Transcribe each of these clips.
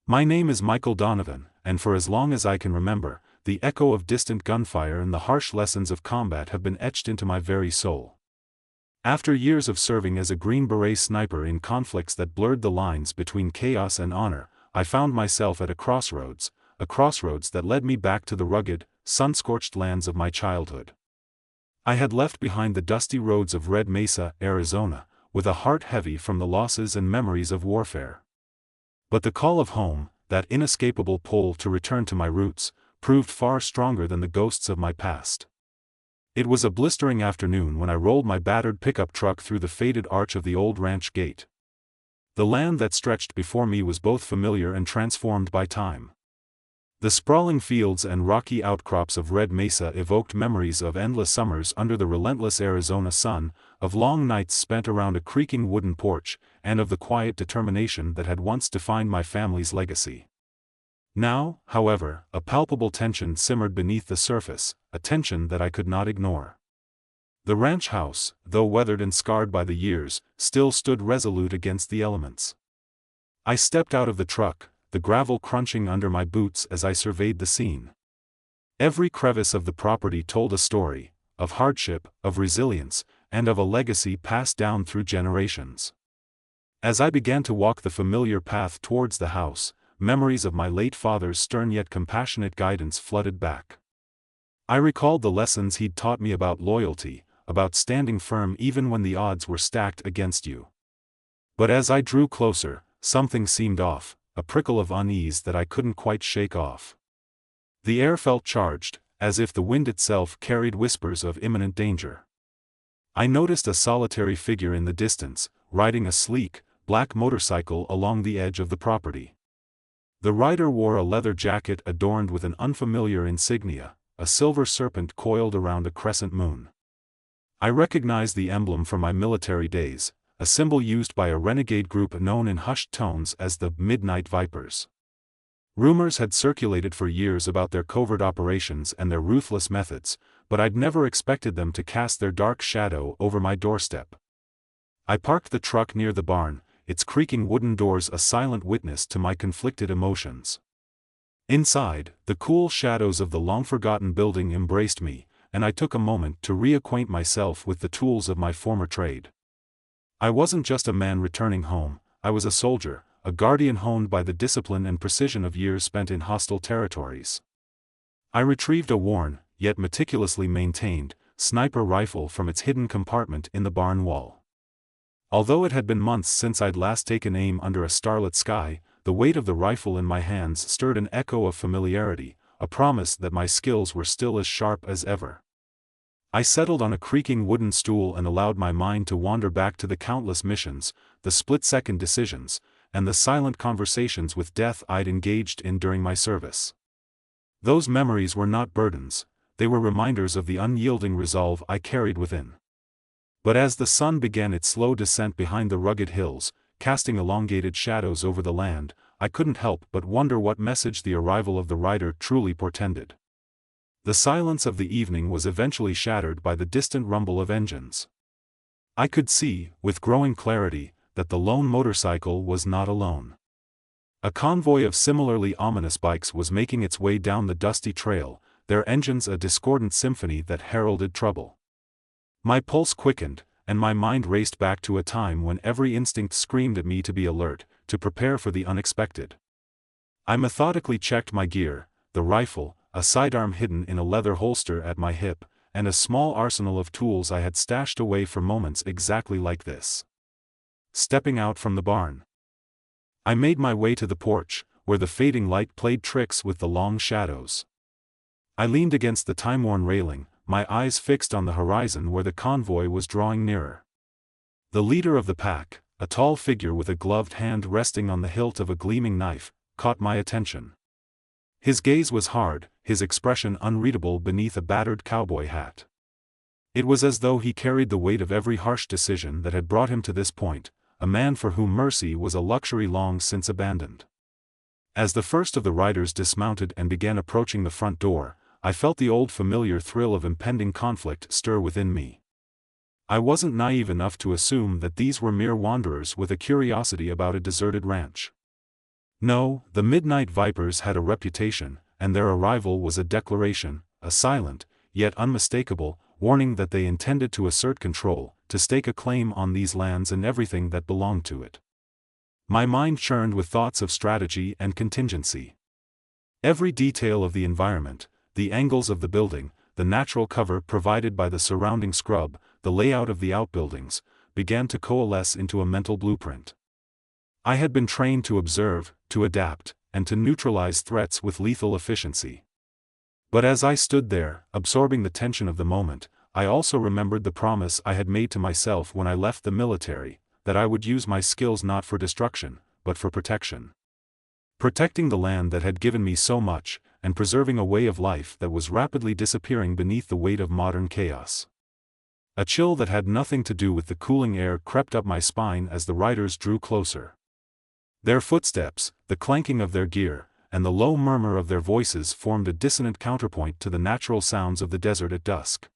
My name is Michael Donovan, and for as long as I can remember, the echo of distant gunfire and the harsh lessons of combat have been etched into my very soul. After years of serving as a Green Beret sniper in conflicts that blurred the lines between chaos and honor, I found myself at a crossroads that led me back to the rugged, sun-scorched lands of my childhood. I had left behind the dusty roads of Red Mesa, Arizona, with a heart heavy from the losses and memories of warfare. But the call of home, that inescapable pull to return to my roots, proved far stronger than the ghosts of my past. It was a blistering afternoon when I rolled my battered pickup truck through the faded arch of the old ranch gate. The land that stretched before me was both familiar and transformed by time. The sprawling fields and rocky outcrops of Red Mesa evoked memories of endless summers under the relentless Arizona sun, of long nights spent around a creaking wooden porch, and of the quiet determination that had once defined my family's legacy. Now, however, a palpable tension simmered beneath the surface, a tension that I could not ignore. The ranch house, though weathered and scarred by the years, still stood resolute against the elements. I stepped out of the truck, the gravel crunching under my boots as I surveyed the scene. Every crevice of the property told a story, of hardship, of resilience, and of a legacy passed down through generations. As I began to walk the familiar path towards the house, memories of my late father's stern yet compassionate guidance flooded back. I recalled the lessons he'd taught me about loyalty, about standing firm even when the odds were stacked against you. But as I drew closer, something seemed off, a prickle of unease that I couldn't quite shake off. The air felt charged, as if the wind itself carried whispers of imminent danger. I noticed a solitary figure in the distance, riding a sleek, black motorcycle along the edge of the property. The rider wore a leather jacket adorned with an unfamiliar insignia, a silver serpent coiled around a crescent moon. I recognized the emblem from my military days, a symbol used by a renegade group known in hushed tones as the Midnight Vipers. Rumors had circulated for years about their covert operations and their ruthless methods, but I'd never expected them to cast their dark shadow over my doorstep. I parked the truck near the barn, its creaking wooden doors a silent witness to my conflicted emotions. Inside, the cool shadows of the long-forgotten building embraced me, and I took a moment to reacquaint myself with the tools of my former trade. I wasn't just a man returning home, I was a soldier, a guardian honed by the discipline and precision of years spent in hostile territories. I retrieved a worn, yet meticulously maintained, sniper rifle from its hidden compartment in the barn wall. Although it had been months since I'd last taken aim under a starlit sky, the weight of the rifle in my hands stirred an echo of familiarity, a promise that my skills were still as sharp as ever. I settled on a creaking wooden stool and allowed my mind to wander back to the countless missions, the split-second decisions, and the silent conversations with death I'd engaged in during my service. Those memories were not burdens, they were reminders of the unyielding resolve I carried within. But as the sun began its slow descent behind the rugged hills, casting elongated shadows over the land, I couldn't help but wonder what message the arrival of the rider truly portended. The silence of the evening was eventually shattered by the distant rumble of engines. I could see, with growing clarity, that the lone motorcycle was not alone. A convoy of similarly ominous bikes was making its way down the dusty trail, their engines a discordant symphony that heralded trouble. My pulse quickened, and my mind raced back to a time when every instinct screamed at me to be alert, to prepare for the unexpected. I methodically checked my gear, the rifle, a sidearm hidden in a leather holster at my hip, and a small arsenal of tools I had stashed away for moments exactly like this. Stepping out from the barn, I made my way to the porch, where the fading light played tricks with the long shadows. I leaned against the time-worn railing, my eyes fixed on the horizon where the convoy was drawing nearer. The leader of the pack, a tall figure with a gloved hand resting on the hilt of a gleaming knife, caught my attention. His gaze was hard, his expression unreadable beneath a battered cowboy hat. It was as though he carried the weight of every harsh decision that had brought him to this point, a man for whom mercy was a luxury long since abandoned. As the first of the riders dismounted and began approaching the front door, I felt the old familiar thrill of impending conflict stir within me. I wasn't naive enough to assume that these were mere wanderers with a curiosity about a deserted ranch. No, the Midnight Vipers had a reputation, and their arrival was a declaration, a silent, yet unmistakable, warning that they intended to assert control, to stake a claim on these lands and everything that belonged to it. My mind churned with thoughts of strategy and contingency. Every detail of the environment, the angles of the building, the natural cover provided by the surrounding scrub, the layout of the outbuildings, began to coalesce into a mental blueprint. I had been trained to observe, to adapt, and to neutralize threats with lethal efficiency. But as I stood there, absorbing the tension of the moment, I also remembered the promise I had made to myself when I left the military, that I would use my skills not for destruction, but for protection. Protecting the land that had given me so much, and preserving a way of life that was rapidly disappearing beneath the weight of modern chaos. A chill that had nothing to do with the cooling air crept up my spine as the riders drew closer. Their footsteps, the clanking of their gear, and the low murmur of their voices formed a dissonant counterpoint to the natural sounds of the desert at dusk.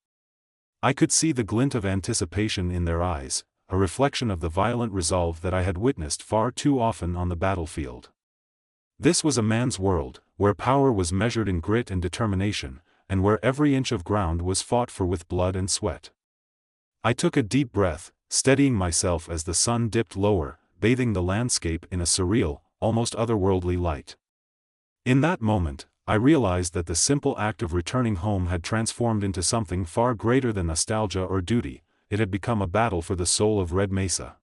I could see the glint of anticipation in their eyes, a reflection of the violent resolve that I had witnessed far too often on the battlefield. This was a man's world, where power was measured in grit and determination, and where every inch of ground was fought for with blood and sweat. I took a deep breath, steadying myself as the sun dipped lower, bathing the landscape in a surreal, almost otherworldly light. In that moment, I realized that the simple act of returning home had transformed into something far greater than nostalgia or duty. It had become a battle for the soul of Red Mesa.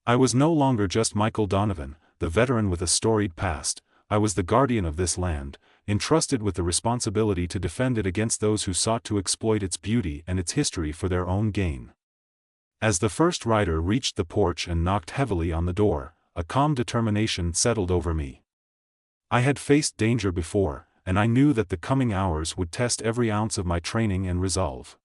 I was no longer just Michael Donovan, the veteran with a storied past. I was the guardian of this land, entrusted with the responsibility to defend it against those who sought to exploit its beauty and its history for their own gain. As the first rider reached the porch and knocked heavily on the door, a calm determination settled over me. I had faced danger before, and I knew that the coming hours would test every ounce of my training and resolve.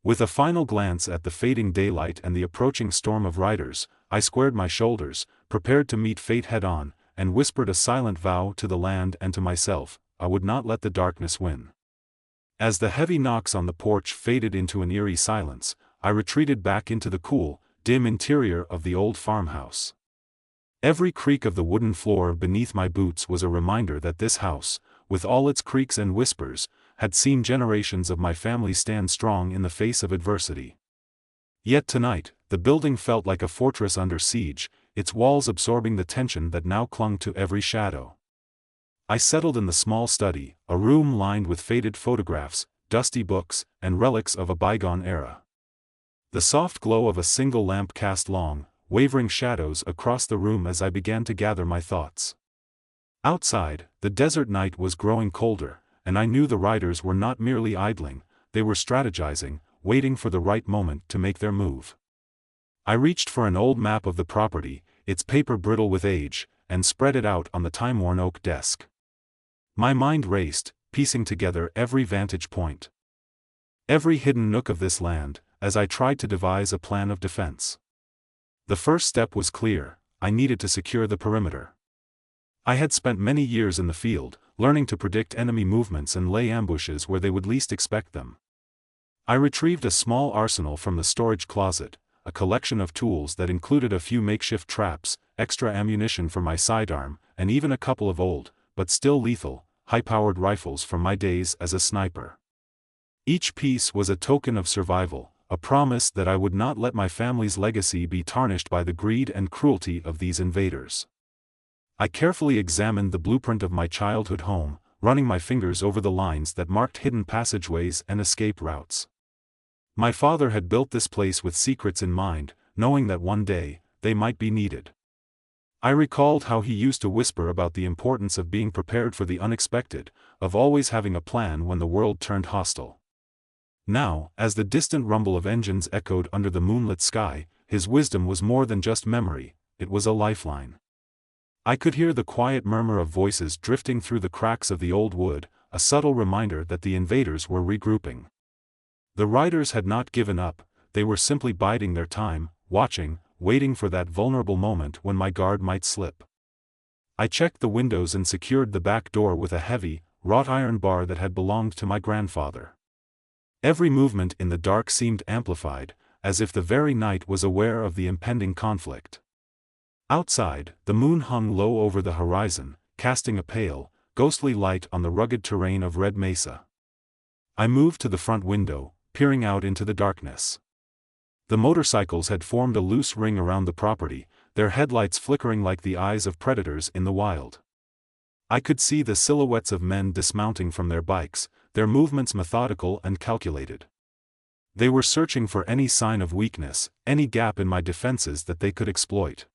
With a final glance at the fading daylight and the approaching storm of riders, I squared my shoulders, prepared to meet fate head-on, and whispered a silent vow to the land and to myself: I would not let the darkness win. As the heavy knocks on the porch faded into an eerie silence, I retreated back into the cool, dim interior of the old farmhouse. Every creak of the wooden floor beneath my boots was a reminder that this house, with all its creaks and whispers, had seen generations of my family stand strong in the face of adversity. Yet tonight, the building felt like a fortress under siege, its walls absorbing the tension that now clung to every shadow. I settled in the small study, a room lined with faded photographs, dusty books, and relics of a bygone era. The soft glow of a single lamp cast long, wavering shadows across the room as I began to gather my thoughts. Outside, the desert night was growing colder, and I knew the riders were not merely idling, they were strategizing, waiting for the right moment to make their move. I reached for an old map of the property, its paper brittle with age, and spread it out on the time-worn oak desk. My mind raced, piecing together every vantage point, every hidden nook of this land, as I tried to devise a plan of defense. The first step was clear: I needed to secure the perimeter. I had spent many years in the field, learning to predict enemy movements and lay ambushes where they would least expect them. I retrieved a small arsenal from the storage closet, a collection of tools that included a few makeshift traps, extra ammunition for my sidearm, and even a couple of old, but still lethal, high-powered rifles from my days as a sniper. Each piece was a token of survival, a promise that I would not let my family's legacy be tarnished by the greed and cruelty of these invaders. I carefully examined the blueprint of my childhood home, running my fingers over the lines that marked hidden passageways and escape routes. My father had built this place with secrets in mind, knowing that one day, they might be needed. I recalled how he used to whisper about the importance of being prepared for the unexpected, of always having a plan when the world turned hostile. Now, as the distant rumble of engines echoed under the moonlit sky, his wisdom was more than just memory, it was a lifeline. I could hear the quiet murmur of voices drifting through the cracks of the old wood, a subtle reminder that the invaders were regrouping. The riders had not given up, they were simply biding their time, watching, waiting for that vulnerable moment when my guard might slip. I checked the windows and secured the back door with a heavy, wrought iron bar that had belonged to my grandfather. Every movement in the dark seemed amplified, as if the very night was aware of the impending conflict. Outside, the moon hung low over the horizon, casting a pale, ghostly light on the rugged terrain of Red Mesa. I moved to the front window, peering out into the darkness. The motorcycles had formed a loose ring around the property, their headlights flickering like the eyes of predators in the wild. I could see the silhouettes of men dismounting from their bikes, their movements methodical and calculated. They were searching for any sign of weakness, any gap in my defenses that they could exploit.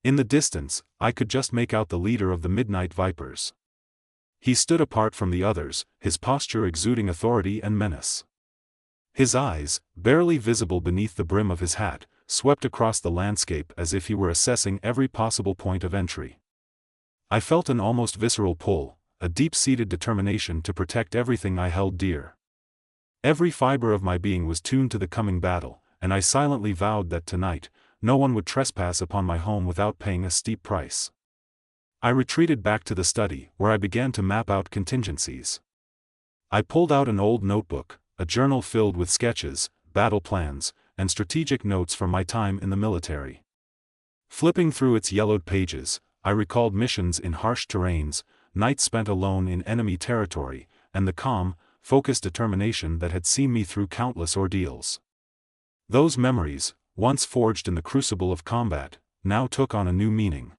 In the distance, I could just make out the leader of the Midnight Vipers. He stood apart from the others, his posture exuding authority and menace. His eyes, barely visible beneath the brim of his hat, swept across the landscape as if he were assessing every possible point of entry. I felt an almost visceral pull, a deep-seated determination to protect everything I held dear. Every fiber of my being was tuned to the coming battle, and I silently vowed that tonight, no one would trespass upon my home without paying a steep price. I retreated back to the study, where I began to map out contingencies. I pulled out an old notebook, a journal filled with sketches, battle plans, and strategic notes from my time in the military. Flipping through its yellowed pages, I recalled missions in harsh terrains, nights spent alone in enemy territory, and the calm, focused determination that had seen me through countless ordeals. Those memories, once forged in the crucible of combat, now took on a new meaning.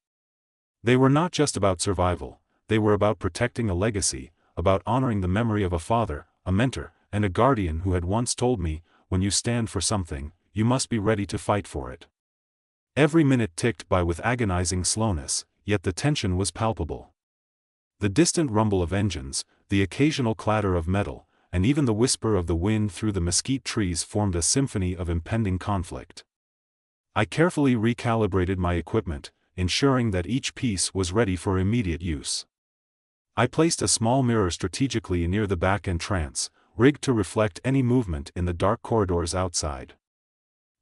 They were not just about survival, they were about protecting a legacy, about honoring the memory of a father, a mentor, and a guardian who had once told me, when you stand for something, you must be ready to fight for it. Every minute ticked by with agonizing slowness, yet the tension was palpable. The distant rumble of engines, the occasional clatter of metal, and even the whisper of the wind through the mesquite trees formed a symphony of impending conflict. I carefully recalibrated my equipment, ensuring that each piece was ready for immediate use. I placed a small mirror strategically near the back entrance, rigged to reflect any movement in the dark corridors outside.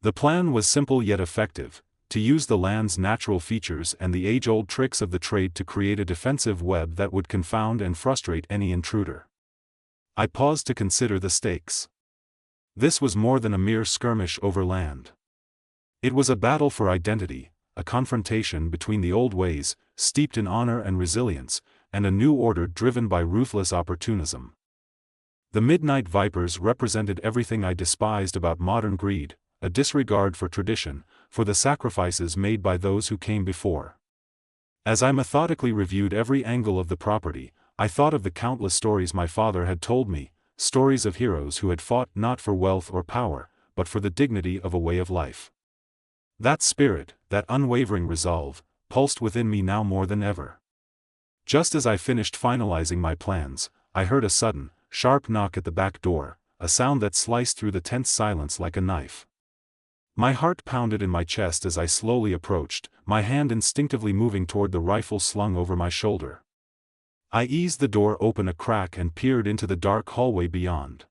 The plan was simple yet effective, to use the land's natural features and the age-old tricks of the trade to create a defensive web that would confound and frustrate any intruder. I paused to consider the stakes. This was more than a mere skirmish over land. It was a battle for identity, a confrontation between the old ways, steeped in honor and resilience, and a new order driven by ruthless opportunism. The Midnight Vipers represented everything I despised about modern greed, a disregard for tradition, for the sacrifices made by those who came before. As I methodically reviewed every angle of the property, I thought of the countless stories my father had told me, stories of heroes who had fought not for wealth or power, but for the dignity of a way of life. That spirit, that unwavering resolve, pulsed within me now more than ever. Just as I finished finalizing my plans, I heard a sudden, sharp knock at the back door, a sound that sliced through the tense silence like a knife. My heart pounded in my chest as I slowly approached, my hand instinctively moving toward the rifle slung over my shoulder. I eased the door open a crack and peered into the dark hallway beyond.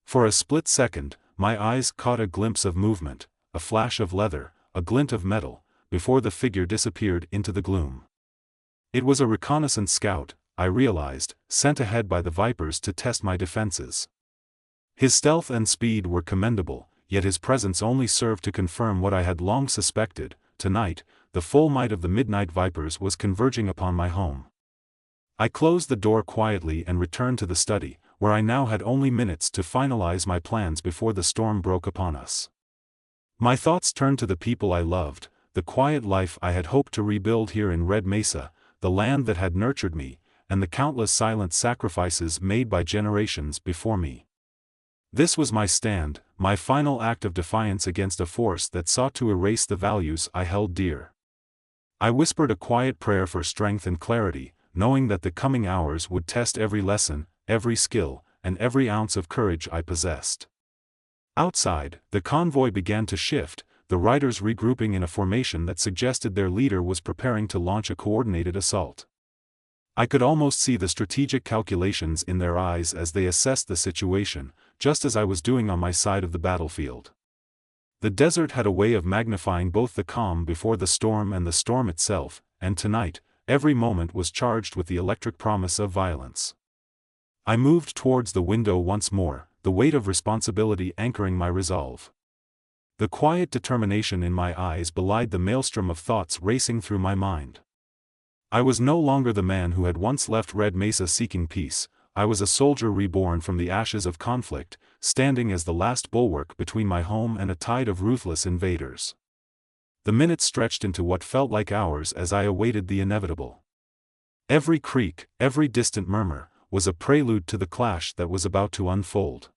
For a split second, my eyes caught a glimpse of movement, a flash of leather, a glint of metal, before the figure disappeared into the gloom. It was a reconnaissance scout, I realized, sent ahead by the Vipers to test my defenses. His stealth and speed were commendable, yet his presence only served to confirm what I had long suspected. Tonight, the full might of the Midnight Vipers was converging upon my home. I closed the door quietly and returned to the study, where I now had only minutes to finalize my plans before the storm broke upon us. My thoughts turned to the people I loved, the quiet life I had hoped to rebuild here in Red Mesa, the land that had nurtured me, and the countless silent sacrifices made by generations before me. This was my stand, my final act of defiance against a force that sought to erase the values I held dear. I whispered a quiet prayer for strength and clarity, knowing that the coming hours would test every lesson, every skill, and every ounce of courage I possessed. Outside, the convoy began to shift, the riders regrouping in a formation that suggested their leader was preparing to launch a coordinated assault. I could almost see the strategic calculations in their eyes as they assessed the situation, just as I was doing on my side of the battlefield. The desert had a way of magnifying both the calm before the storm and the storm itself, and tonight, every moment was charged with the electric promise of violence. I moved towards the window once more, the weight of responsibility anchoring my resolve. The quiet determination in my eyes belied the maelstrom of thoughts racing through my mind. I was no longer the man who had once left Red Mesa seeking peace. I was a soldier reborn from the ashes of conflict, standing as the last bulwark between my home and a tide of ruthless invaders. The minutes stretched into what felt like hours as I awaited the inevitable. Every creak, every distant murmur, was a prelude to the clash that was about to unfold.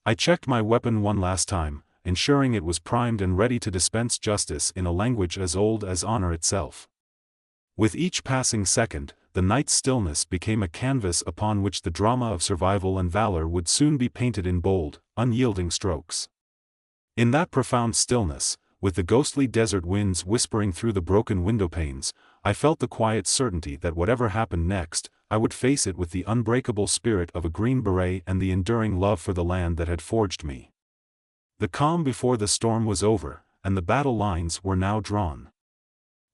I checked my weapon one last time, ensuring it was primed and ready to dispense justice in a language as old as honor itself. With each passing second, the night's stillness became a canvas upon which the drama of survival and valor would soon be painted in bold, unyielding strokes. In that profound stillness, with the ghostly desert winds whispering through the broken windowpanes, I felt the quiet certainty that whatever happened next, I would face it with the unbreakable spirit of a Green Beret and the enduring love for the land that had forged me. The calm before the storm was over, and the battle lines were now drawn.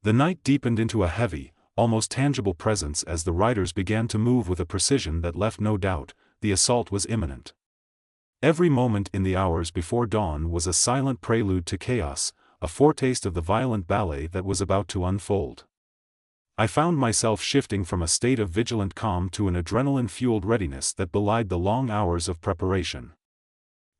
The night deepened into a heavy, almost tangible presence as the riders began to move with a precision that left no doubt, the assault was imminent. Every moment in the hours before dawn was a silent prelude to chaos, a foretaste of the violent ballet that was about to unfold. I found myself shifting from a state of vigilant calm to an adrenaline-fueled readiness that belied the long hours of preparation.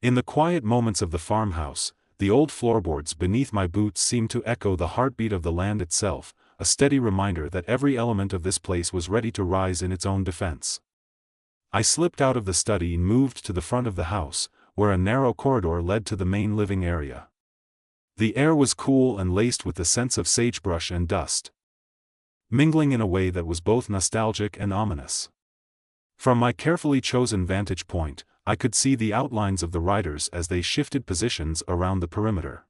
In the quiet moments of the farmhouse, the old floorboards beneath my boots seemed to echo the heartbeat of the land itself, a steady reminder that every element of this place was ready to rise in its own defense. I slipped out of the study and moved to the front of the house, where a narrow corridor led to the main living area. The air was cool and laced with the scents of sagebrush and dust, mingling in a way that was both nostalgic and ominous. From my carefully chosen vantage point, I could see the outlines of the riders as they shifted positions around the perimeter.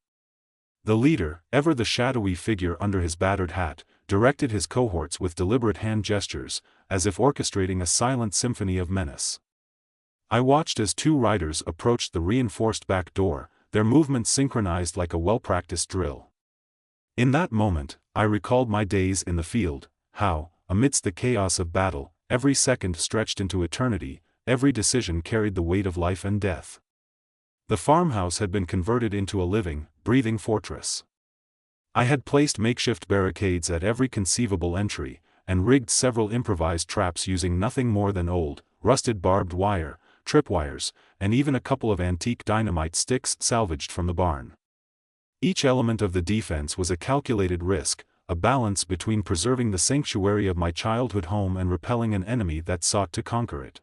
The leader, ever the shadowy figure under his battered hat, directed his cohorts with deliberate hand gestures, as if orchestrating a silent symphony of menace. I watched as two riders approached the reinforced back door, their movements synchronized like a well-practiced drill. In that moment, I recalled my days in the field, how, amidst the chaos of battle, every second stretched into eternity, every decision carried the weight of life and death. The farmhouse had been converted into a living, breathing fortress. I had placed makeshift barricades at every conceivable entry, and rigged several improvised traps using nothing more than old, rusted barbed wire, tripwires, and even a couple of antique dynamite sticks salvaged from the barn. Each element of the defense was a calculated risk, a balance between preserving the sanctuary of my childhood home and repelling an enemy that sought to conquer it.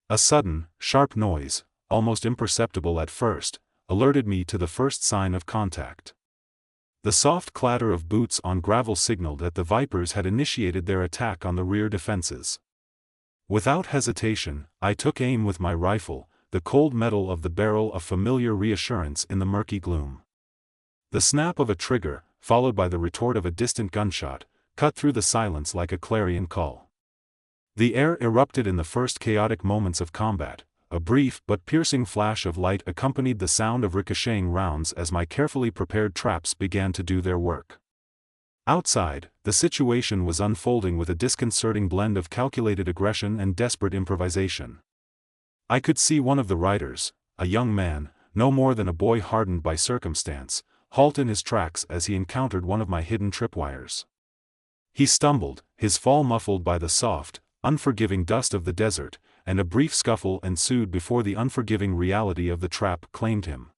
A sudden, sharp noise, almost imperceptible at first, alerted me to the first sign of contact. The soft clatter of boots on gravel signaled that the Vipers had initiated their attack on the rear defenses. Without hesitation, I took aim with my rifle, the cold metal of the barrel a familiar reassurance in the murky gloom. The snap of a trigger, followed by the retort of a distant gunshot, cut through the silence like a clarion call. The air erupted in the first chaotic moments of combat. A brief but piercing flash of light accompanied the sound of ricocheting rounds as my carefully prepared traps began to do their work. Outside, the situation was unfolding with a disconcerting blend of calculated aggression and desperate improvisation. I could see one of the riders, a young man, no more than a boy hardened by circumstance, halt in his tracks as he encountered one of my hidden tripwires. He stumbled, his fall muffled by the soft, unforgiving dust of the desert, and a brief scuffle ensued before the unforgiving reality of the trap claimed him.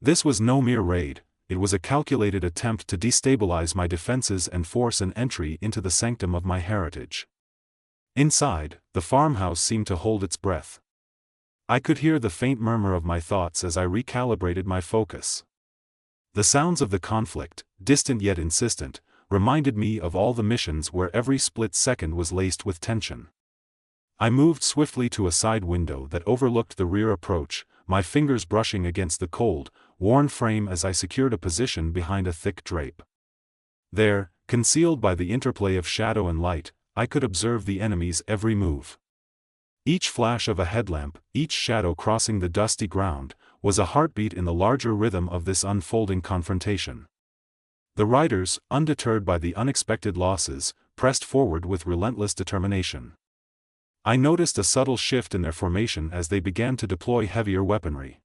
This was no mere raid, it was a calculated attempt to destabilize my defenses and force an entry into the sanctum of my heritage. Inside, the farmhouse seemed to hold its breath. I could hear the faint murmur of my thoughts as I recalibrated my focus. The sounds of the conflict, distant yet insistent, reminded me of all the missions where every split second was laced with tension. I moved swiftly to a side window that overlooked the rear approach, my fingers brushing against the cold, worn frame as I secured a position behind a thick drape. There, concealed by the interplay of shadow and light, I could observe the enemy's every move. Each flash of a headlamp, each shadow crossing the dusty ground, was a heartbeat in the larger rhythm of this unfolding confrontation. The riders, undeterred by the unexpected losses, pressed forward with relentless determination. I noticed a subtle shift in their formation as they began to deploy heavier weaponry.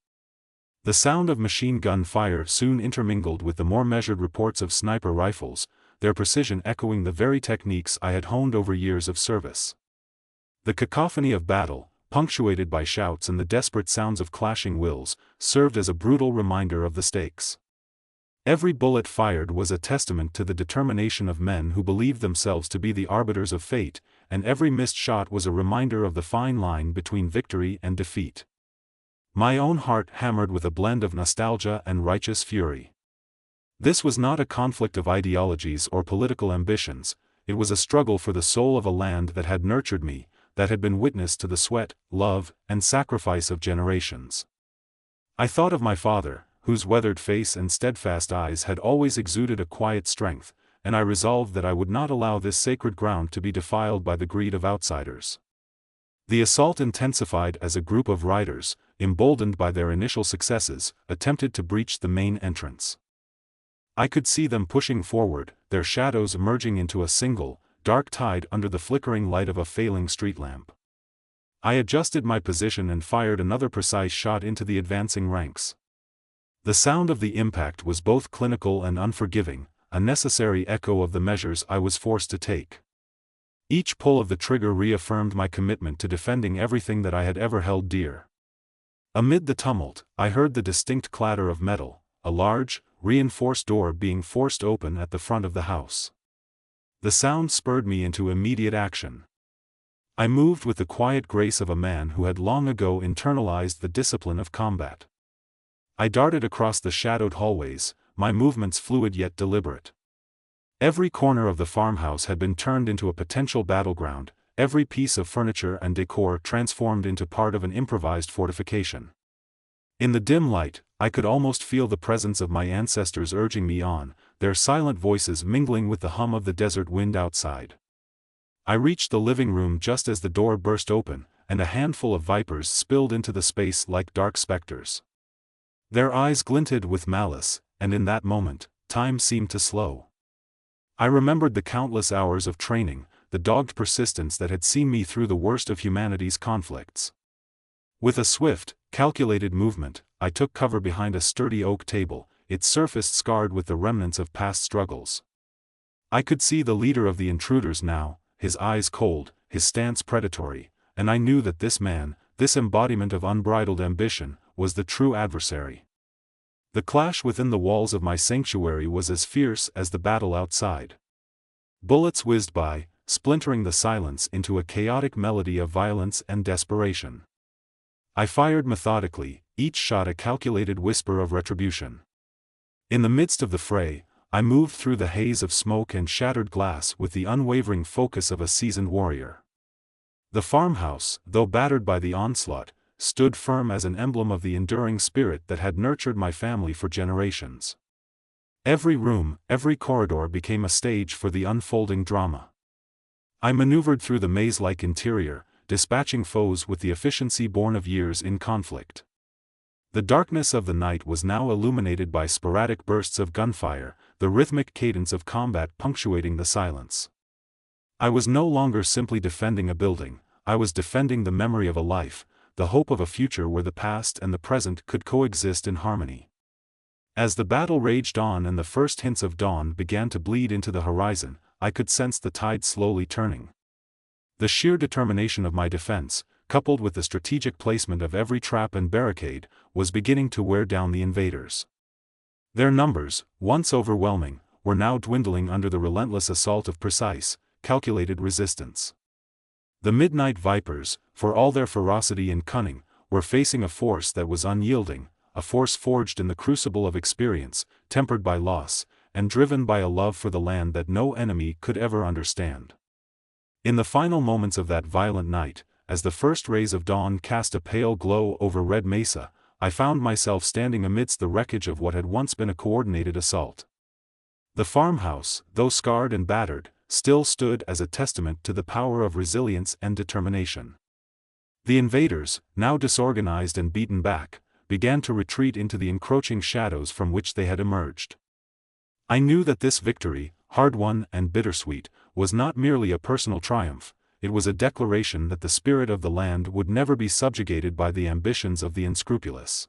The sound of machine gun fire soon intermingled with the more measured reports of sniper rifles, their precision echoing the very techniques I had honed over years of service. The cacophony of battle, punctuated by shouts and the desperate sounds of clashing wills, served as a brutal reminder of the stakes. Every bullet fired was a testament to the determination of men who believed themselves to be the arbiters of fate, and every missed shot was a reminder of the fine line between victory and defeat. My own heart hammered with a blend of nostalgia and righteous fury. This was not a conflict of ideologies or political ambitions, it was a struggle for the soul of a land that had nurtured me, that had been witness to the sweat, love, and sacrifice of generations. I thought of my father, whose weathered face and steadfast eyes had always exuded a quiet strength, and I resolved that I would not allow this sacred ground to be defiled by the greed of outsiders. The assault intensified as a group of riders, emboldened by their initial successes, attempted to breach the main entrance. I could see them pushing forward, their shadows merging into a single, dark tide under the flickering light of a failing street lamp. I adjusted my position and fired another precise shot into the advancing ranks. The sound of the impact was both clinical and unforgiving, a necessary echo of the measures I was forced to take. Each pull of the trigger reaffirmed my commitment to defending everything that I had ever held dear. Amid the tumult, I heard the distinct clatter of metal, a large, reinforced door being forced open at the front of the house. The sound spurred me into immediate action. I moved with the quiet grace of a man who had long ago internalized the discipline of combat. I darted across the shadowed hallways, my movements fluid yet deliberate. Every corner of the farmhouse had been turned into a potential battleground, every piece of furniture and decor transformed into part of an improvised fortification. In the dim light, I could almost feel the presence of my ancestors urging me on, their silent voices mingling with the hum of the desert wind outside. I reached the living room just as the door burst open, and a handful of vipers spilled into the space like dark specters. Their eyes glinted with malice, and in that moment, time seemed to slow. I remembered the countless hours of training, the dogged persistence that had seen me through the worst of humanity's conflicts. With a swift, calculated movement, I took cover behind a sturdy oak table, its surface scarred with the remnants of past struggles. I could see the leader of the intruders now, his eyes cold, his stance predatory, and I knew that this man, this embodiment of unbridled ambition, was the true adversary. The clash within the walls of my sanctuary was as fierce as the battle outside. Bullets whizzed by, splintering the silence into a chaotic melody of violence and desperation. I fired methodically, each shot a calculated whisper of retribution. In the midst of the fray, I moved through the haze of smoke and shattered glass with the unwavering focus of a seasoned warrior. The farmhouse, though battered by the onslaught, stood firm as an emblem of the enduring spirit that had nurtured my family for generations. Every room, every corridor became a stage for the unfolding drama. I maneuvered through the maze-like interior, dispatching foes with the efficiency born of years in conflict. The darkness of the night was now illuminated by sporadic bursts of gunfire, the rhythmic cadence of combat punctuating the silence. I was no longer simply defending a building, I was defending the memory of a life, the hope of a future where the past and the present could coexist in harmony. As the battle raged on and the first hints of dawn began to bleed into the horizon, I could sense the tide slowly turning. The sheer determination of my defense, coupled with the strategic placement of every trap and barricade, was beginning to wear down the invaders. Their numbers, once overwhelming, were now dwindling under the relentless assault of precise, calculated resistance. The Midnight Vipers, for all their ferocity and cunning, were facing a force that was unyielding, a force forged in the crucible of experience, tempered by loss, and driven by a love for the land that no enemy could ever understand. In the final moments of that violent night, as the first rays of dawn cast a pale glow over Red Mesa, I found myself standing amidst the wreckage of what had once been a coordinated assault. The farmhouse, though scarred and battered, still stood as a testament to the power of resilience and determination. The invaders, now disorganized and beaten back, began to retreat into the encroaching shadows from which they had emerged. I knew that this victory, hard-won and bittersweet, was not merely a personal triumph, it was a declaration that the spirit of the land would never be subjugated by the ambitions of the unscrupulous.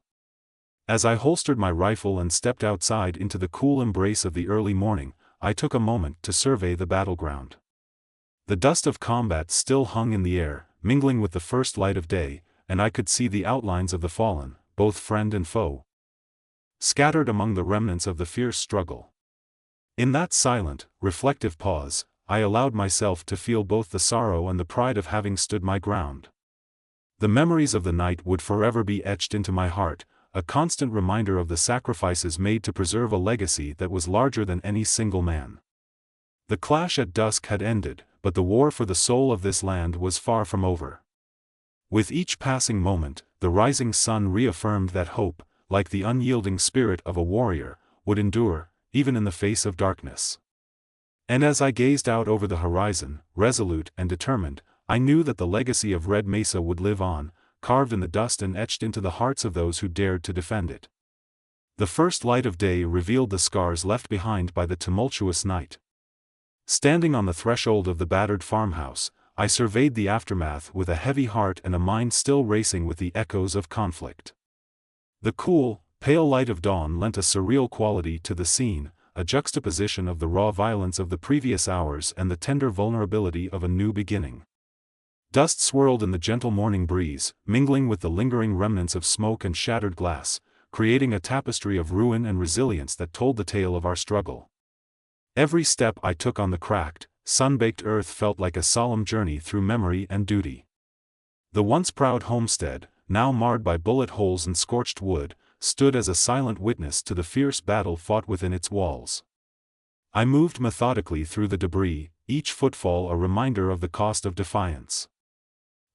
As I holstered my rifle and stepped outside into the cool embrace of the early morning, I took a moment to survey the battleground. The dust of combat still hung in the air, mingling with the first light of day, and I could see the outlines of the fallen, both friend and foe, scattered among the remnants of the fierce struggle. In that silent, reflective pause, I allowed myself to feel both the sorrow and the pride of having stood my ground. The memories of the night would forever be etched into my heart, a constant reminder of the sacrifices made to preserve a legacy that was larger than any single man. The clash at dusk had ended, but the war for the soul of this land was far from over. With each passing moment, the rising sun reaffirmed that hope, like the unyielding spirit of a warrior, would endure, even in the face of darkness. And as I gazed out over the horizon, resolute and determined, I knew that the legacy of Red Mesa would live on, carved in the dust and etched into the hearts of those who dared to defend it. The first light of day revealed the scars left behind by the tumultuous night. Standing on the threshold of the battered farmhouse, I surveyed the aftermath with a heavy heart and a mind still racing with the echoes of conflict. The cool, pale light of dawn lent a surreal quality to the scene, a juxtaposition of the raw violence of the previous hours and the tender vulnerability of a new beginning. Dust swirled in the gentle morning breeze, mingling with the lingering remnants of smoke and shattered glass, creating a tapestry of ruin and resilience that told the tale of our struggle. Every step I took on the cracked, sun-baked earth felt like a solemn journey through memory and duty. The once proud homestead, now marred by bullet holes and scorched wood, stood as a silent witness to the fierce battle fought within its walls. I moved methodically through the debris, each footfall a reminder of the cost of defiance.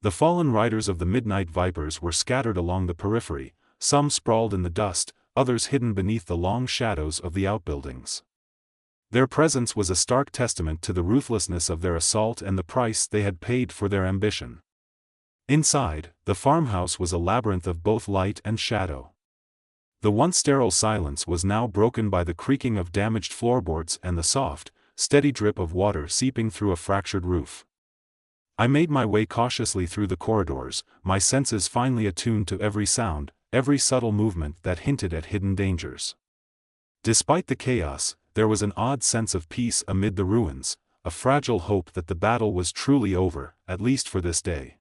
The fallen riders of the Midnight Vipers were scattered along the periphery, some sprawled in the dust, others hidden beneath the long shadows of the outbuildings. Their presence was a stark testament to the ruthlessness of their assault and the price they had paid for their ambition. Inside, the farmhouse was a labyrinth of both light and shadow. The once sterile silence was now broken by the creaking of damaged floorboards and the soft, steady drip of water seeping through a fractured roof. I made my way cautiously through the corridors, my senses finely attuned to every sound, every subtle movement that hinted at hidden dangers. Despite the chaos, there was an odd sense of peace amid the ruins, a fragile hope that the battle was truly over, at least for this day.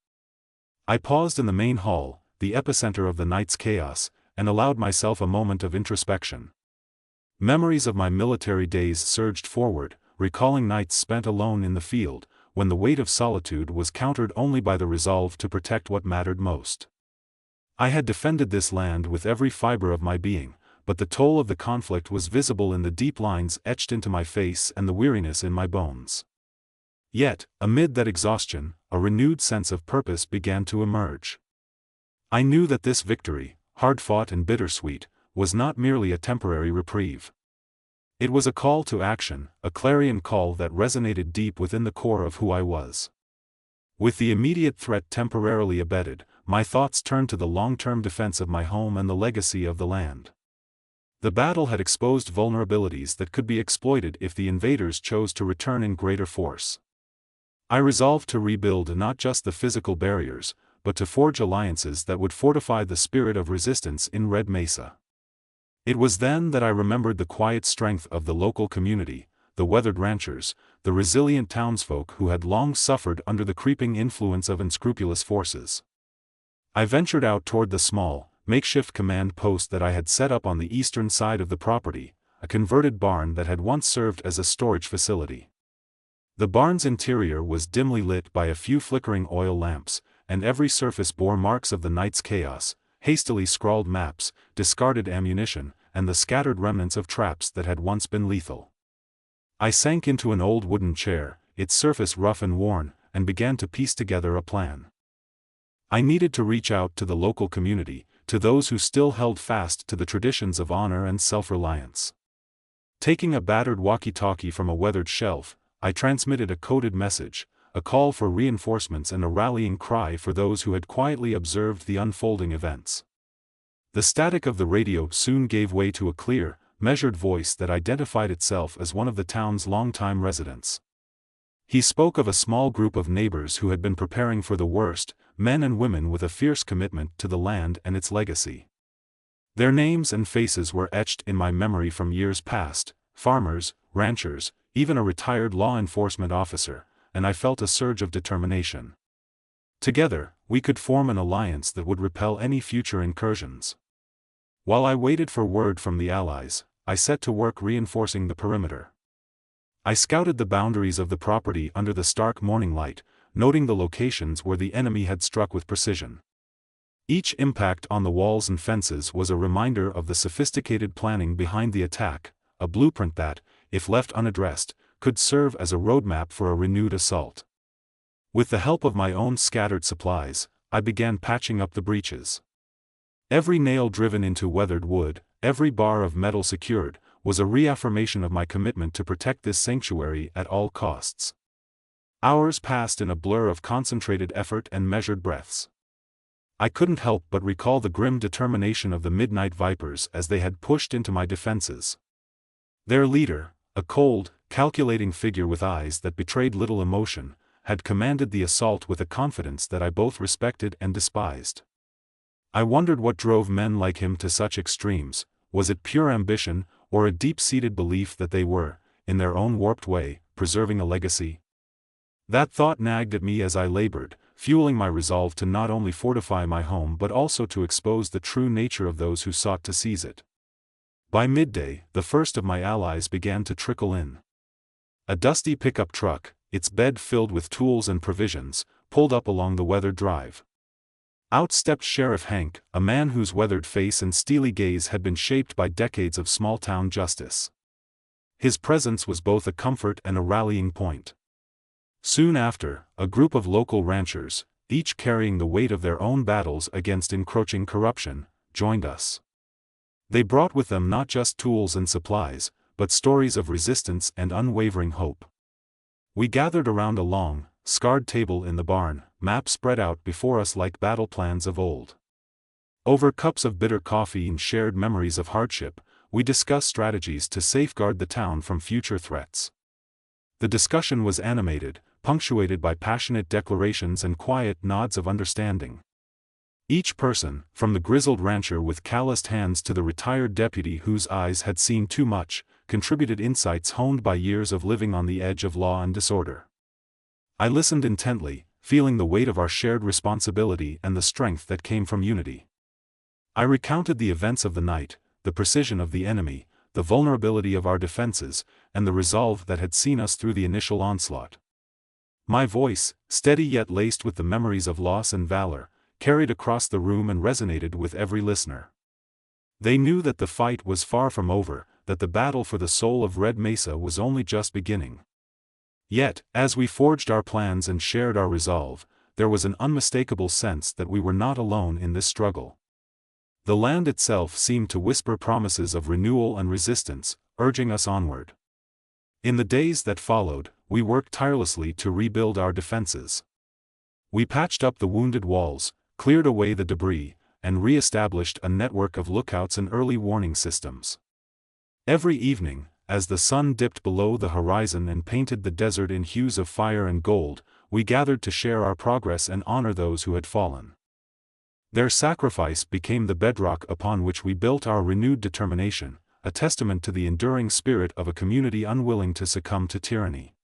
I paused in the main hall, the epicenter of the night's chaos, and allowed myself a moment of introspection. Memories of my military days surged forward, recalling nights spent alone in the field, when the weight of solitude was countered only by the resolve to protect what mattered most. I had defended this land with every fiber of my being, but the toll of the conflict was visible in the deep lines etched into my face and the weariness in my bones. Yet, amid that exhaustion, a renewed sense of purpose began to emerge. I knew that this victory, hard-fought and bittersweet, was not merely a temporary reprieve. It was a call to action, a clarion call that resonated deep within the core of who I was. With the immediate threat temporarily abated, my thoughts turned to the long-term defense of my home and the legacy of the land. The battle had exposed vulnerabilities that could be exploited if the invaders chose to return in greater force. I resolved to rebuild not just the physical barriers, but to forge alliances that would fortify the spirit of resistance in Red Mesa. It was then that I remembered the quiet strength of the local community, the weathered ranchers, the resilient townsfolk who had long suffered under the creeping influence of unscrupulous forces. I ventured out toward the small, makeshift command post that I had set up on the eastern side of the property, a converted barn that had once served as a storage facility. The barn's interior was dimly lit by a few flickering oil lamps, and every surface bore marks of the night's chaos, hastily scrawled maps, discarded ammunition, and the scattered remnants of traps that had once been lethal. I sank into an old wooden chair, its surface rough and worn, and began to piece together a plan. I needed to reach out to the local community, to those who still held fast to the traditions of honor and self-reliance. Taking a battered walkie-talkie from a weathered shelf, I transmitted a coded message, a call for reinforcements and a rallying cry for those who had quietly observed the unfolding events. The static of the radio soon gave way to a clear, measured voice that identified itself as one of the town's longtime residents. He spoke of a small group of neighbors who had been preparing for the worst, men and women with a fierce commitment to the land and its legacy. Their names and faces were etched in my memory from years past, farmers, ranchers, even a retired law enforcement officer, and I felt a surge of determination. Together, we could form an alliance that would repel any future incursions. While I waited for word from the Allies, I set to work reinforcing the perimeter. I scouted the boundaries of the property under the stark morning light, noting the locations where the enemy had struck with precision. Each impact on the walls and fences was a reminder of the sophisticated planning behind the attack, a blueprint that, if left unaddressed, could serve as a roadmap for a renewed assault. With the help of my own scattered supplies, I began patching up the breaches. Every nail driven into weathered wood, every bar of metal secured, was a reaffirmation of my commitment to protect this sanctuary at all costs. Hours passed in a blur of concentrated effort and measured breaths. I couldn't help but recall the grim determination of the Midnight Vipers as they had pushed into my defenses. Their leader, a cold, calculating figure with eyes that betrayed little emotion, had commanded the assault with a confidence that I both respected and despised. I wondered what drove men like him to such extremes. Was it pure ambition, or a deep-seated belief that they were, in their own warped way, preserving a legacy? That thought nagged at me as I labored, fueling my resolve to not only fortify my home but also to expose the true nature of those who sought to seize it. By midday, the first of my allies began to trickle in. A dusty pickup truck, its bed filled with tools and provisions, pulled up along the weathered drive. Out stepped Sheriff Hank, a man whose weathered face and steely gaze had been shaped by decades of small-town justice. His presence was both a comfort and a rallying point. Soon after, a group of local ranchers, each carrying the weight of their own battles against encroaching corruption, joined us. They brought with them not just tools and supplies, but stories of resistance and unwavering hope. We gathered around a long, scarred table in the barn, maps spread out before us like battle plans of old. Over cups of bitter coffee and shared memories of hardship, we discussed strategies to safeguard the town from future threats. The discussion was animated, punctuated by passionate declarations and quiet nods of understanding. Each person, from the grizzled rancher with calloused hands to the retired deputy whose eyes had seen too much, contributed insights honed by years of living on the edge of law and disorder. I listened intently, feeling the weight of our shared responsibility and the strength that came from unity. I recounted the events of the night, the precision of the enemy, the vulnerability of our defenses, and the resolve that had seen us through the initial onslaught. My voice, steady yet laced with the memories of loss and valor, carried across the room and resonated with every listener. They knew that the fight was far from over, that the battle for the soul of Red Mesa was only just beginning. Yet, as we forged our plans and shared our resolve, there was an unmistakable sense that we were not alone in this struggle. The land itself seemed to whisper promises of renewal and resistance, urging us onward. In the days that followed, we worked tirelessly to rebuild our defenses. We patched up the wounded walls, cleared away the debris, and re-established a network of lookouts and early warning systems. Every evening, as the sun dipped below the horizon and painted the desert in hues of fire and gold, we gathered to share our progress and honor those who had fallen. Their sacrifice became the bedrock upon which we built our renewed determination, a testament to the enduring spirit of a community unwilling to succumb to tyranny.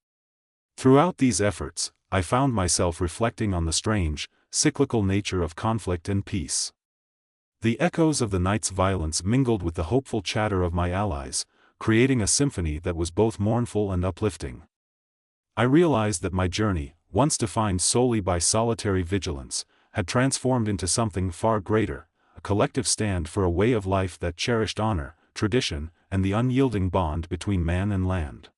Throughout these efforts, I found myself reflecting on the strange, cyclical nature of conflict and peace. The echoes of the night's violence mingled with the hopeful chatter of my allies, creating a symphony that was both mournful and uplifting. I realized that my journey, once defined solely by solitary vigilance, had transformed into something far greater, a collective stand for a way of life that cherished honor, tradition, and the unyielding bond between man and land.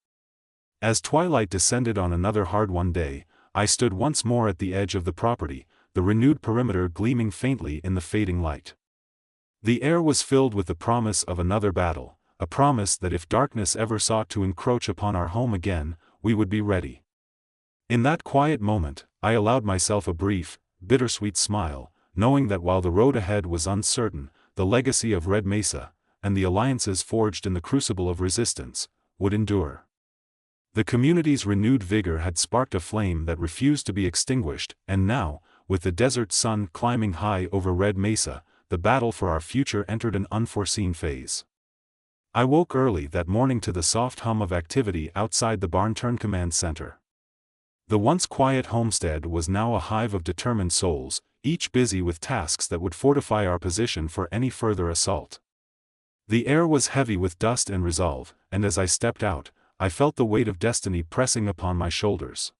As twilight descended on another hard-won day, I stood once more at the edge of the property, the renewed perimeter gleaming faintly in the fading light. The air was filled with the promise of another battle, a promise that if darkness ever sought to encroach upon our home again, we would be ready. In that quiet moment, I allowed myself a brief, bittersweet smile, knowing that while the road ahead was uncertain, the legacy of Red Mesa, and the alliances forged in the crucible of resistance, would endure. The community's renewed vigor had sparked a flame that refused to be extinguished, and now, with the desert sun climbing high over Red Mesa, the battle for our future entered an unforeseen phase. I woke early that morning to the soft hum of activity outside the barn-turn command center. The once quiet homestead was now a hive of determined souls, each busy with tasks that would fortify our position for any further assault. The air was heavy with dust and resolve, and as I stepped out, I felt the weight of destiny pressing upon my shoulders.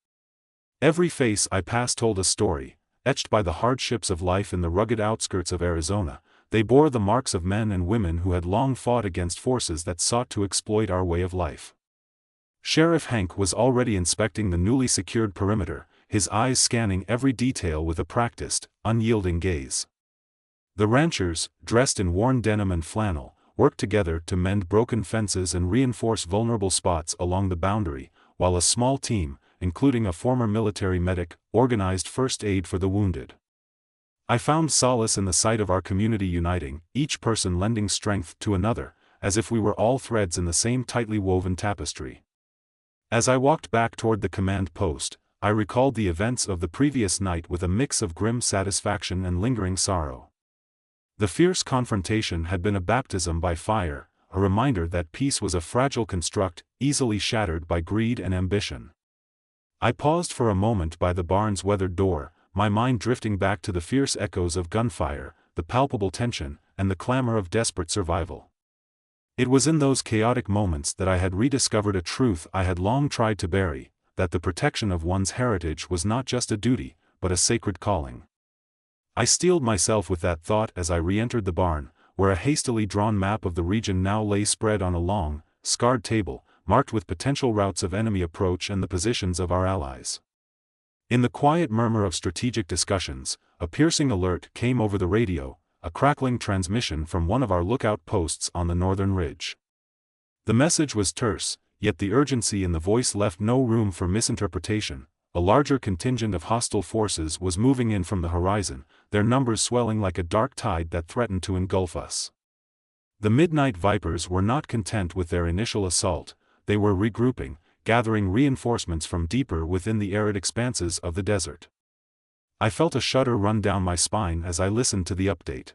Every face I passed told a story, etched by the hardships of life in the rugged outskirts of Arizona. They bore the marks of men and women who had long fought against forces that sought to exploit our way of life. Sheriff Hank was already inspecting the newly secured perimeter, his eyes scanning every detail with a practiced, unyielding gaze. The ranchers, dressed in worn denim and flannel, worked together to mend broken fences and reinforce vulnerable spots along the boundary, while a small team, including a former military medic, organized first aid for the wounded. I found solace in the sight of our community uniting, each person lending strength to another, as if we were all threads in the same tightly woven tapestry. As I walked back toward the command post, I recalled the events of the previous night with a mix of grim satisfaction and lingering sorrow. The fierce confrontation had been a baptism by fire, a reminder that peace was a fragile construct, easily shattered by greed and ambition. I paused for a moment by the barn's weathered door, my mind drifting back to the fierce echoes of gunfire, the palpable tension, and the clamor of desperate survival. It was in those chaotic moments that I had rediscovered a truth I had long tried to bury, that the protection of one's heritage was not just a duty, but a sacred calling. I steeled myself with that thought as I re-entered the barn, where a hastily drawn map of the region now lay spread on a long, scarred table, marked with potential routes of enemy approach and the positions of our allies. In the quiet murmur of strategic discussions, a piercing alert came over the radio, a crackling transmission from one of our lookout posts on the northern ridge. The message was terse, yet the urgency in the voice left no room for misinterpretation. A larger contingent of hostile forces was moving in from the horizon, their numbers swelling like a dark tide that threatened to engulf us. The Midnight Vipers were not content with their initial assault, they were regrouping, gathering reinforcements from deeper within the arid expanses of the desert. I felt a shudder run down my spine as I listened to the update.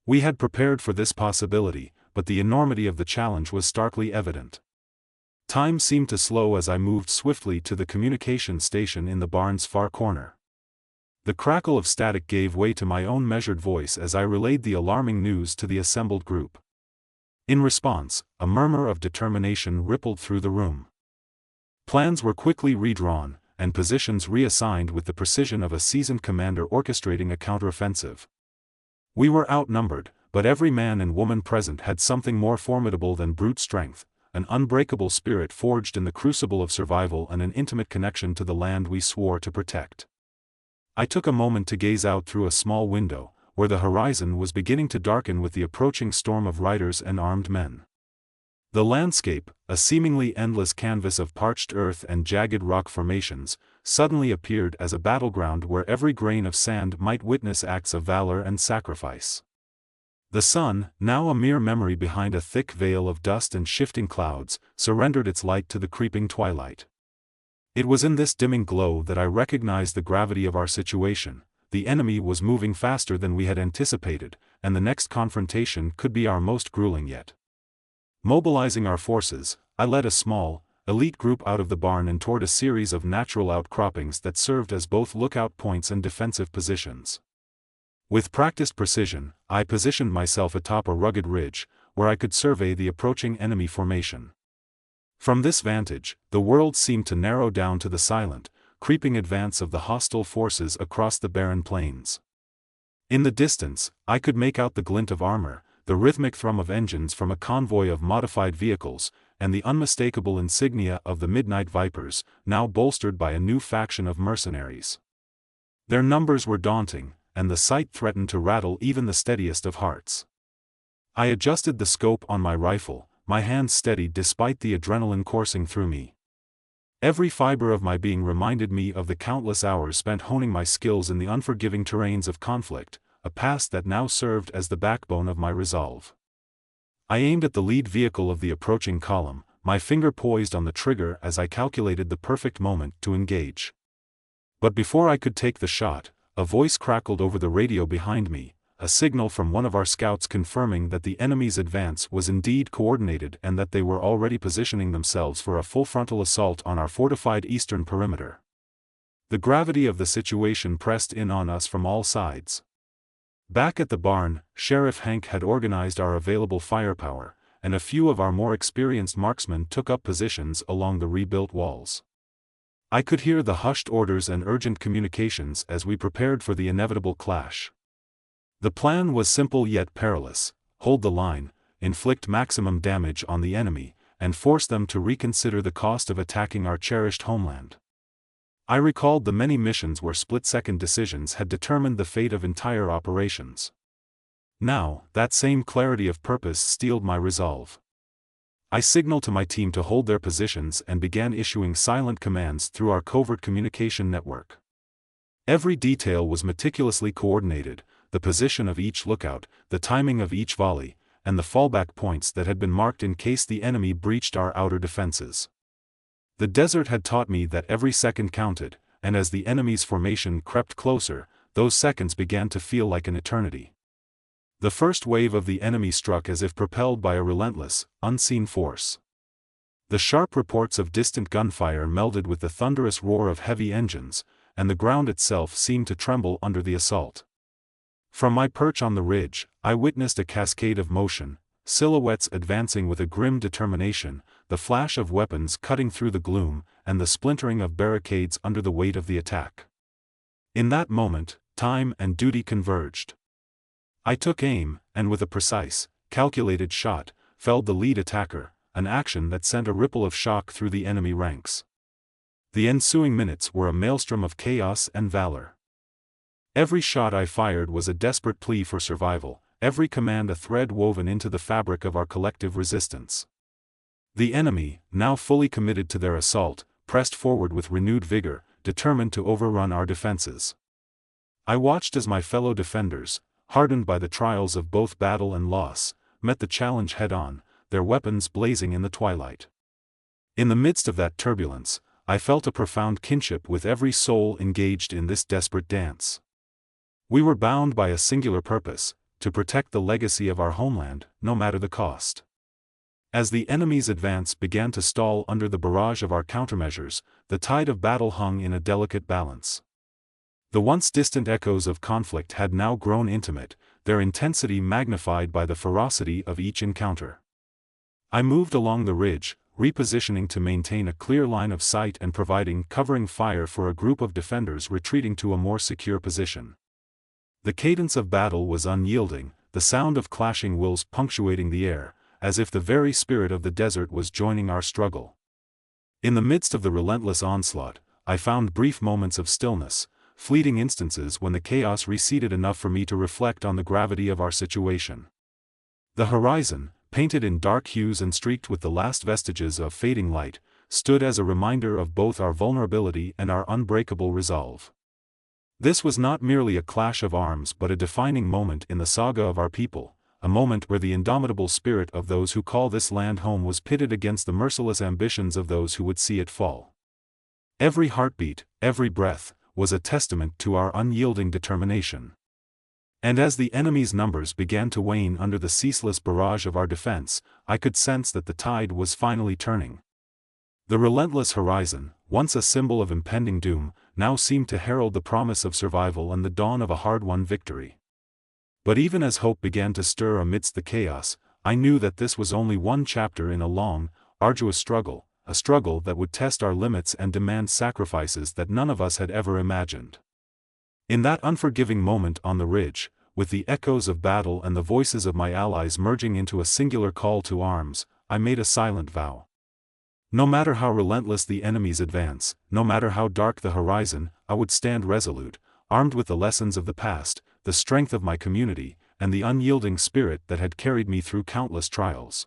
We had prepared for this possibility, but the enormity of the challenge was starkly evident. Time seemed to slow as I moved swiftly to the communication station in the barn's far corner. The crackle of static gave way to my own measured voice as I relayed the alarming news to the assembled group. In response, a murmur of determination rippled through the room. Plans were quickly redrawn, and positions reassigned with the precision of a seasoned commander orchestrating a counteroffensive. We were outnumbered, but every man and woman present had something more formidable than brute strength, an unbreakable spirit forged in the crucible of survival and an intimate connection to the land we swore to protect. I took a moment to gaze out through a small window, where the horizon was beginning to darken with the approaching storm of riders and armed men. The landscape, a seemingly endless canvas of parched earth and jagged rock formations, suddenly appeared as a battleground where every grain of sand might witness acts of valor and sacrifice. The sun, now a mere memory behind a thick veil of dust and shifting clouds, surrendered its light to the creeping twilight. It was in this dimming glow that I recognized the gravity of our situation. The enemy was moving faster than we had anticipated, and the next confrontation could be our most grueling yet. Mobilizing our forces, I led a small, elite group out of the barn and toward a series of natural outcroppings that served as both lookout points and defensive positions. With practiced precision, I positioned myself atop a rugged ridge, where I could survey the approaching enemy formation. From this vantage, the world seemed to narrow down to the silent, creeping advance of the hostile forces across the barren plains. In the distance, I could make out the glint of armor, the rhythmic thrum of engines from a convoy of modified vehicles, and the unmistakable insignia of the Midnight Vipers, now bolstered by a new faction of mercenaries. Their numbers were daunting, and the sight threatened to rattle even the steadiest of hearts. I adjusted the scope on my rifle, my hands steadied despite the adrenaline coursing through me. Every fiber of my being reminded me of the countless hours spent honing my skills in the unforgiving terrains of conflict, a past that now served as the backbone of my resolve. I aimed at the lead vehicle of the approaching column, my finger poised on the trigger as I calculated the perfect moment to engage. But before I could take the shot, a voice crackled over the radio behind me, a signal from one of our scouts confirming that the enemy's advance was indeed coordinated and that they were already positioning themselves for a full frontal assault on our fortified eastern perimeter. The gravity of the situation pressed in on us from all sides. Back at the barn, Sheriff Hank had organized our available firepower, and a few of our more experienced marksmen took up positions along the rebuilt walls. I could hear the hushed orders and urgent communications as we prepared for the inevitable clash. The plan was simple yet perilous: hold the line, inflict maximum damage on the enemy, and force them to reconsider the cost of attacking our cherished homeland. I recalled the many missions where split-second decisions had determined the fate of entire operations. Now, that same clarity of purpose steeled my resolve. I signaled to my team to hold their positions and began issuing silent commands through our covert communication network. Every detail was meticulously coordinated: the position of each lookout, the timing of each volley, and the fallback points that had been marked in case the enemy breached our outer defenses. The desert had taught me that every second counted, and as the enemy's formation crept closer, those seconds began to feel like an eternity. The first wave of the enemy struck as if propelled by a relentless, unseen force. The sharp reports of distant gunfire melded with the thunderous roar of heavy engines, and the ground itself seemed to tremble under the assault. From my perch on the ridge, I witnessed a cascade of motion, silhouettes advancing with a grim determination, the flash of weapons cutting through the gloom, and the splintering of barricades under the weight of the attack. In that moment, time and duty converged. I took aim, and with a precise, calculated shot, felled the lead attacker, an action that sent a ripple of shock through the enemy ranks. The ensuing minutes were a maelstrom of chaos and valor. Every shot I fired was a desperate plea for survival, every command a thread woven into the fabric of our collective resistance. The enemy, now fully committed to their assault, pressed forward with renewed vigor, determined to overrun our defenses. I watched as my fellow defenders, hardened by the trials of both battle and loss, met the challenge head-on, their weapons blazing in the twilight. In the midst of that turbulence, I felt a profound kinship with every soul engaged in this desperate dance. We were bound by a singular purpose: to protect the legacy of our homeland, no matter the cost. As the enemy's advance began to stall under the barrage of our countermeasures, the tide of battle hung in a delicate balance. The once distant echoes of conflict had now grown intimate, their intensity magnified by the ferocity of each encounter. I moved along the ridge, repositioning to maintain a clear line of sight and providing covering fire for a group of defenders retreating to a more secure position. The cadence of battle was unyielding, the sound of clashing wills punctuating the air, as if the very spirit of the desert was joining our struggle. In the midst of the relentless onslaught, I found brief moments of stillness, fleeting instances when the chaos receded enough for me to reflect on the gravity of our situation. The horizon, painted in dark hues and streaked with the last vestiges of fading light, stood as a reminder of both our vulnerability and our unbreakable resolve. This was not merely a clash of arms but a defining moment in the saga of our people, a moment where the indomitable spirit of those who call this land home was pitted against the merciless ambitions of those who would see it fall. Every heartbeat, every breath, was a testament to our unyielding determination. And as the enemy's numbers began to wane under the ceaseless barrage of our defense, I could sense that the tide was finally turning. The relentless horizon, once a symbol of impending doom, now seemed to herald the promise of survival and the dawn of a hard-won victory. But even as hope began to stir amidst the chaos, I knew that this was only one chapter in a long, arduous struggle, a struggle that would test our limits and demand sacrifices that none of us had ever imagined. In that unforgiving moment on the ridge, with the echoes of battle and the voices of my allies merging into a singular call to arms, I made a silent vow. No matter how relentless the enemy's advance, no matter how dark the horizon, I would stand resolute, armed with the lessons of the past, the strength of my community, and the unyielding spirit that had carried me through countless trials.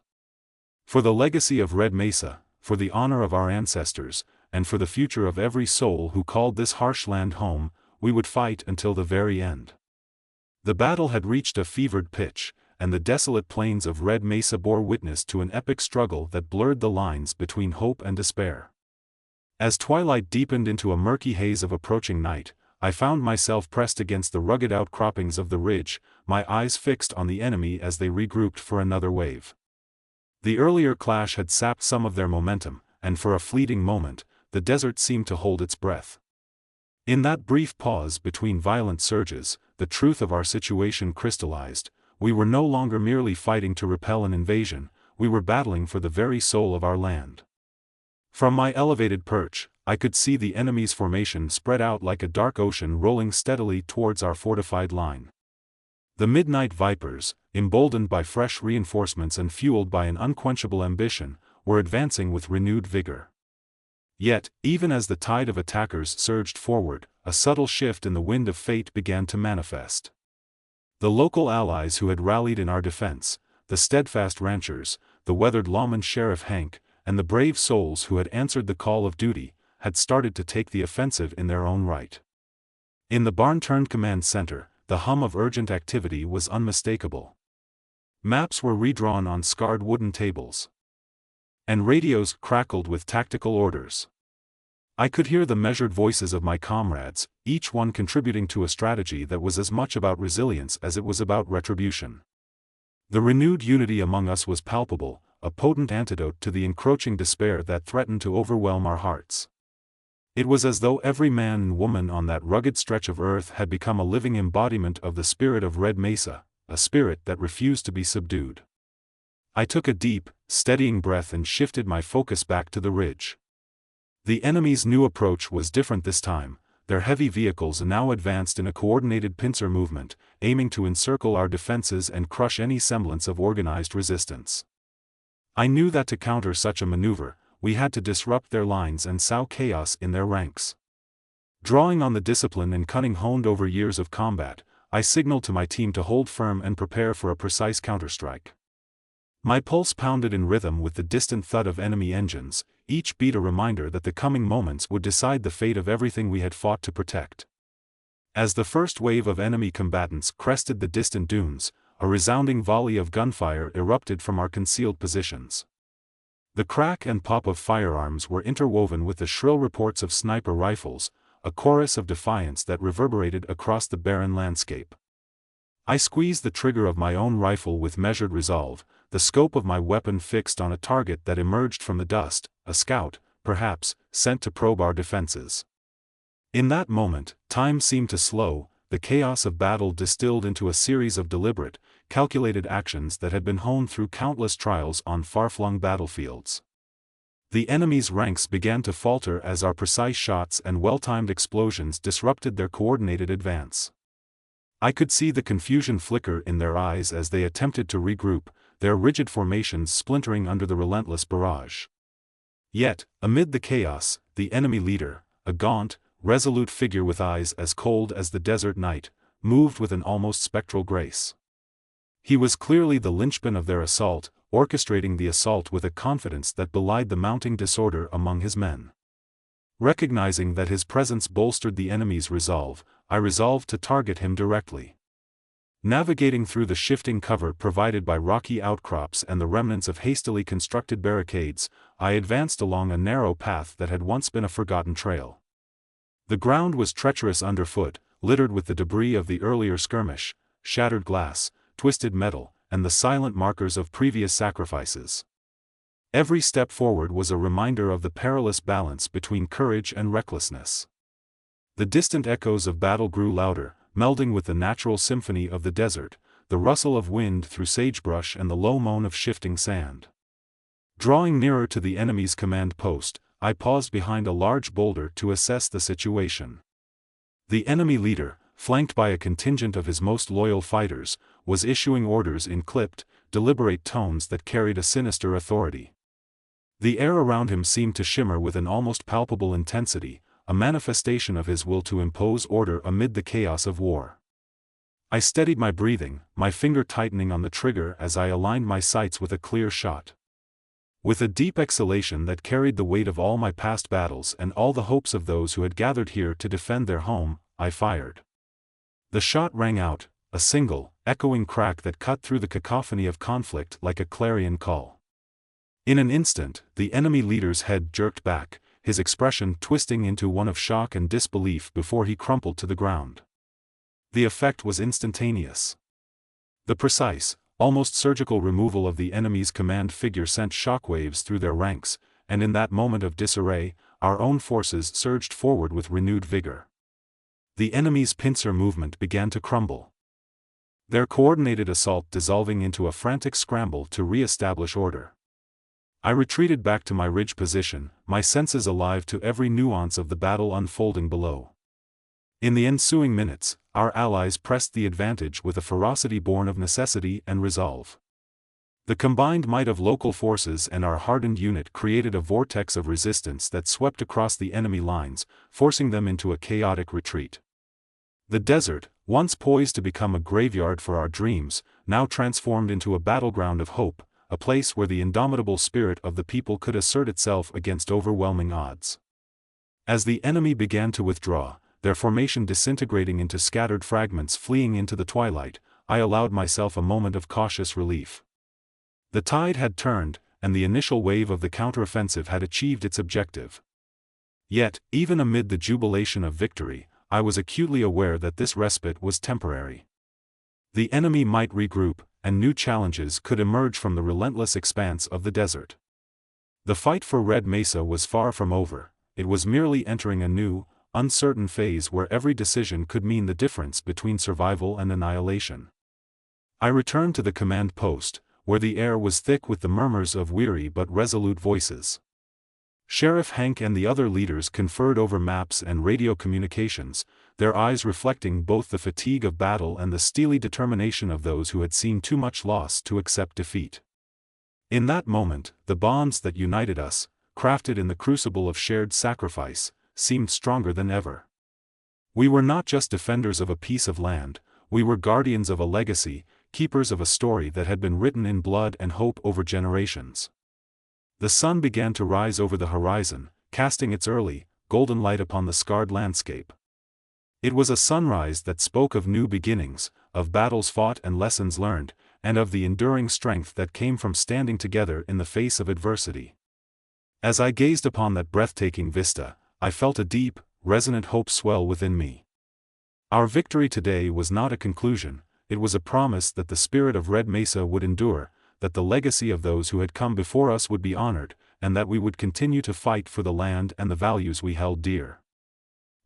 For the legacy of Red Mesa, for the honor of our ancestors, and for the future of every soul who called this harsh land home, we would fight until the very end. The battle had reached a fevered pitch, and the desolate plains of Red Mesa bore witness to an epic struggle that blurred the lines between hope and despair. As twilight deepened into a murky haze of approaching night, I found myself pressed against the rugged outcroppings of the ridge, my eyes fixed on the enemy as they regrouped for another wave. The earlier clash had sapped some of their momentum, and for a fleeting moment, the desert seemed to hold its breath. In that brief pause between violent surges, the truth of our situation crystallized. We were no longer merely fighting to repel an invasion, we were battling for the very soul of our land. From my elevated perch, I could see the enemy's formation spread out like a dark ocean rolling steadily towards our fortified line. The midnight vipers, emboldened by fresh reinforcements and fueled by an unquenchable ambition, were advancing with renewed vigor. Yet, even as the tide of attackers surged forward, a subtle shift in the wind of fate began to manifest. The local allies who had rallied in our defense, the steadfast ranchers, the weathered lawman Sheriff Hank, and the brave souls who had answered the call of duty, had started to take the offensive in their own right. In the barn-turned command center, the hum of urgent activity was unmistakable. Maps were redrawn on scarred wooden tables, and radios crackled with tactical orders. I could hear the measured voices of my comrades, each one contributing to a strategy that was as much about resilience as it was about retribution. The renewed unity among us was palpable, a potent antidote to the encroaching despair that threatened to overwhelm our hearts. It was as though every man and woman on that rugged stretch of earth had become a living embodiment of the spirit of Red Mesa, a spirit that refused to be subdued. I took a deep, steadying breath and shifted my focus back to the ridge. The enemy's new approach was different this time. Their heavy vehicles now advanced in a coordinated pincer movement, aiming to encircle our defenses and crush any semblance of organized resistance. I knew that to counter such a maneuver, we had to disrupt their lines and sow chaos in their ranks. Drawing on the discipline and cunning honed over years of combat, I signaled to my team to hold firm and prepare for a precise counterstrike. My pulse pounded in rhythm with the distant thud of enemy engines, each beat a reminder that the coming moments would decide the fate of everything we had fought to protect. As the first wave of enemy combatants crested the distant dunes, a resounding volley of gunfire erupted from our concealed positions. The crack and pop of firearms were interwoven with the shrill reports of sniper rifles, a chorus of defiance that reverberated across the barren landscape. I squeezed the trigger of my own rifle with measured resolve, the scope of my weapon fixed on a target that emerged from the dust, a scout, perhaps, sent to probe our defenses. In that moment, time seemed to slow, the chaos of battle distilled into a series of deliberate, calculated actions that had been honed through countless trials on far-flung battlefields. The enemy's ranks began to falter as our precise shots and well-timed explosions disrupted their coordinated advance. I could see the confusion flicker in their eyes as they attempted to regroup, their rigid formations splintering under the relentless barrage. Yet, amid the chaos, the enemy leader, a gaunt, resolute figure with eyes as cold as the desert night, moved with an almost spectral grace. He was clearly the linchpin of their assault, orchestrating the assault with a confidence that belied the mounting disorder among his men. Recognizing that his presence bolstered the enemy's resolve, I resolved to target him directly. Navigating through the shifting cover provided by rocky outcrops and the remnants of hastily constructed barricades, I advanced along a narrow path that had once been a forgotten trail. The ground was treacherous underfoot, littered with the debris of the earlier skirmish, shattered glass, twisted metal, and the silent markers of previous sacrifices. Every step forward was a reminder of the perilous balance between courage and recklessness. The distant echoes of battle grew louder, melding with the natural symphony of the desert, the rustle of wind through sagebrush and the low moan of shifting sand. Drawing nearer to the enemy's command post, I paused behind a large boulder to assess the situation. The enemy leader, flanked by a contingent of his most loyal fighters, was issuing orders in clipped, deliberate tones that carried a sinister authority. The air around him seemed to shimmer with an almost palpable intensity, a manifestation of his will to impose order amid the chaos of war. I steadied my breathing, my finger tightening on the trigger as I aligned my sights with a clear shot. With a deep exhalation that carried the weight of all my past battles and all the hopes of those who had gathered here to defend their home, I fired. The shot rang out, a single, echoing crack that cut through the cacophony of conflict like a clarion call. In an instant, the enemy leader's head jerked back, his expression twisting into one of shock and disbelief before he crumpled to the ground. The effect was instantaneous. The precise, almost surgical removal of the enemy's command figure sent shockwaves through their ranks, and in that moment of disarray, our own forces surged forward with renewed vigor. The enemy's pincer movement began to crumble, their coordinated assault dissolving into a frantic scramble to re-establish order. I retreated back to my ridge position, my senses alive to every nuance of the battle unfolding below. In the ensuing minutes, our allies pressed the advantage with a ferocity born of necessity and resolve. The combined might of local forces and our hardened unit created a vortex of resistance that swept across the enemy lines, forcing them into a chaotic retreat. The desert, once poised to become a graveyard for our dreams, now transformed into a battleground of hope, a place where the indomitable spirit of the people could assert itself against overwhelming odds. As the enemy began to withdraw, their formation disintegrating into scattered fragments fleeing into the twilight, I allowed myself a moment of cautious relief. The tide had turned, and the initial wave of the counteroffensive had achieved its objective. Yet, even amid the jubilation of victory, I was acutely aware that this respite was temporary. The enemy might regroup, and new challenges could emerge from the relentless expanse of the desert. The fight for Red Mesa was far from over, it was merely entering a new, uncertain phase where every decision could mean the difference between survival and annihilation. I returned to the command post, where the air was thick with the murmurs of weary but resolute voices. Sheriff Hank and the other leaders conferred over maps and radio communications, their eyes reflecting both the fatigue of battle and the steely determination of those who had seen too much loss to accept defeat. In that moment, the bonds that united us, crafted in the crucible of shared sacrifice, seemed stronger than ever. We were not just defenders of a piece of land, we were guardians of a legacy, keepers of a story that had been written in blood and hope over generations. The sun began to rise over the horizon, casting its early, golden light upon the scarred landscape. It was a sunrise that spoke of new beginnings, of battles fought and lessons learned, and of the enduring strength that came from standing together in the face of adversity. As I gazed upon that breathtaking vista, I felt a deep, resonant hope swell within me. Our victory today was not a conclusion, it was a promise that the spirit of Red Mesa would endure, that the legacy of those who had come before us would be honored, and that we would continue to fight for the land and the values we held dear.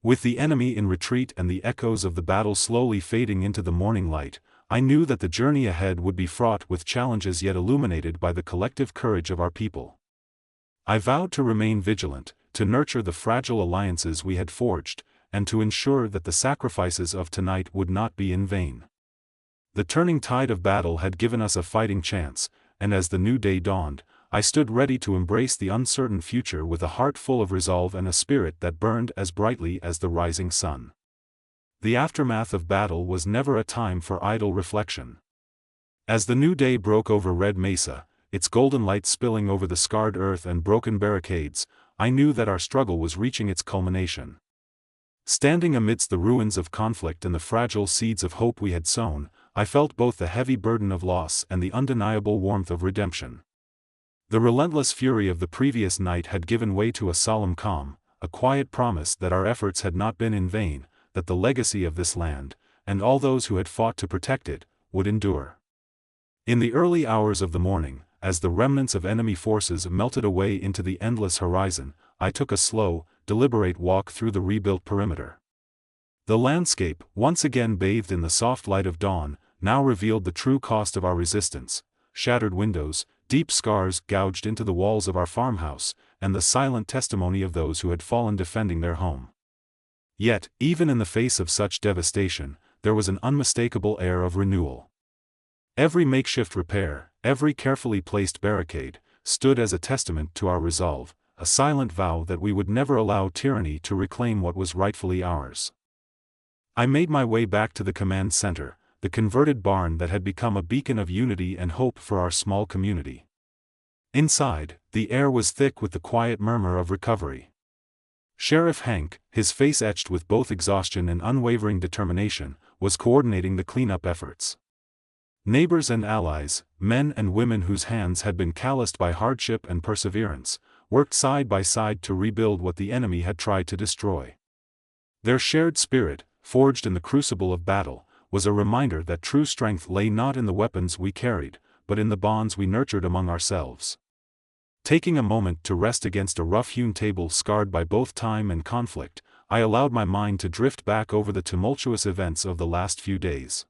With the enemy in retreat and the echoes of the battle slowly fading into the morning light, I knew that the journey ahead would be fraught with challenges yet illuminated by the collective courage of our people. I vowed to remain vigilant, to nurture the fragile alliances we had forged, and to ensure that the sacrifices of tonight would not be in vain. The turning tide of battle had given us a fighting chance, and as the new day dawned, I stood ready to embrace the uncertain future with a heart full of resolve and a spirit that burned as brightly as the rising sun. The aftermath of battle was never a time for idle reflection. As the new day broke over Red Mesa, its golden light spilling over the scarred earth and broken barricades, I knew that our struggle was reaching its culmination. Standing amidst the ruins of conflict and the fragile seeds of hope we had sown, I felt both the heavy burden of loss and the undeniable warmth of redemption. The relentless fury of the previous night had given way to a solemn calm, a quiet promise that our efforts had not been in vain, that the legacy of this land, and all those who had fought to protect it, would endure. In the early hours of the morning, as the remnants of enemy forces melted away into the endless horizon, I took a slow, deliberate walk through the rebuilt perimeter. The landscape, once again bathed in the soft light of dawn, now revealed the true cost of our resistance: shattered windows, deep scars gouged into the walls of our farmhouse, and the silent testimony of those who had fallen defending their home. Yet, even in the face of such devastation, there was an unmistakable air of renewal. Every makeshift repair, every carefully placed barricade, stood as a testament to our resolve, a silent vow that we would never allow tyranny to reclaim what was rightfully ours. I made my way back to the command center, the converted barn that had become a beacon of unity and hope for our small community. Inside, the air was thick with the quiet murmur of recovery. Sheriff Hank, his face etched with both exhaustion and unwavering determination, was coordinating the cleanup efforts. Neighbors and allies, men and women whose hands had been calloused by hardship and perseverance, worked side by side to rebuild what the enemy had tried to destroy. Their shared spirit, forged in the crucible of battle, was a reminder that true strength lay not in the weapons we carried, but in the bonds we nurtured among ourselves. Taking a moment to rest against a rough-hewn table scarred by both time and conflict, I allowed my mind to drift back over the tumultuous events of the last few days.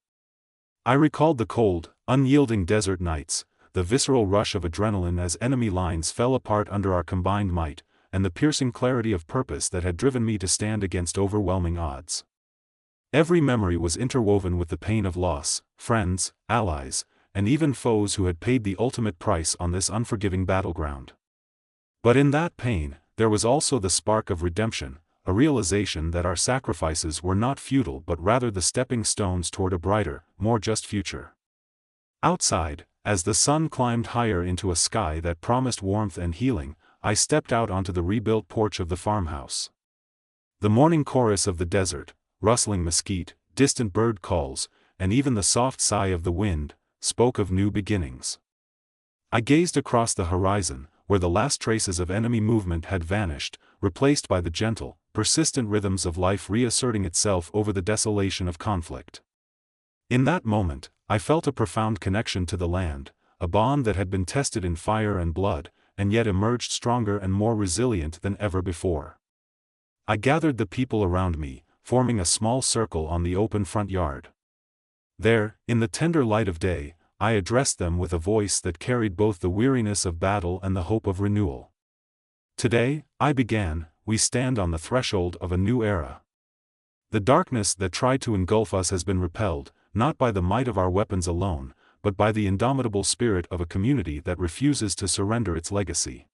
I recalled the cold, unyielding desert nights, the visceral rush of adrenaline as enemy lines fell apart under our combined might, and the piercing clarity of purpose that had driven me to stand against overwhelming odds. Every memory was interwoven with the pain of loss, friends, allies, and even foes who had paid the ultimate price on this unforgiving battleground. But in that pain, there was also the spark of redemption, a realization that our sacrifices were not futile but rather the stepping stones toward a brighter, more just future. Outside, as the sun climbed higher into a sky that promised warmth and healing, I stepped out onto the rebuilt porch of the farmhouse. The morning chorus of the desert, rustling mesquite, distant bird calls, and even the soft sigh of the wind, spoke of new beginnings. I gazed across the horizon, where the last traces of enemy movement had vanished, replaced by the gentle, persistent rhythms of life reasserting itself over the desolation of conflict. In that moment, I felt a profound connection to the land, a bond that had been tested in fire and blood, and yet emerged stronger and more resilient than ever before. I gathered the people around me, forming a small circle on the open front yard. There, in the tender light of day, I addressed them with a voice that carried both the weariness of battle and the hope of renewal. Today, I began, we stand on the threshold of a new era. The darkness that tried to engulf us has been repelled, not by the might of our weapons alone, but by the indomitable spirit of a community that refuses to surrender its legacy.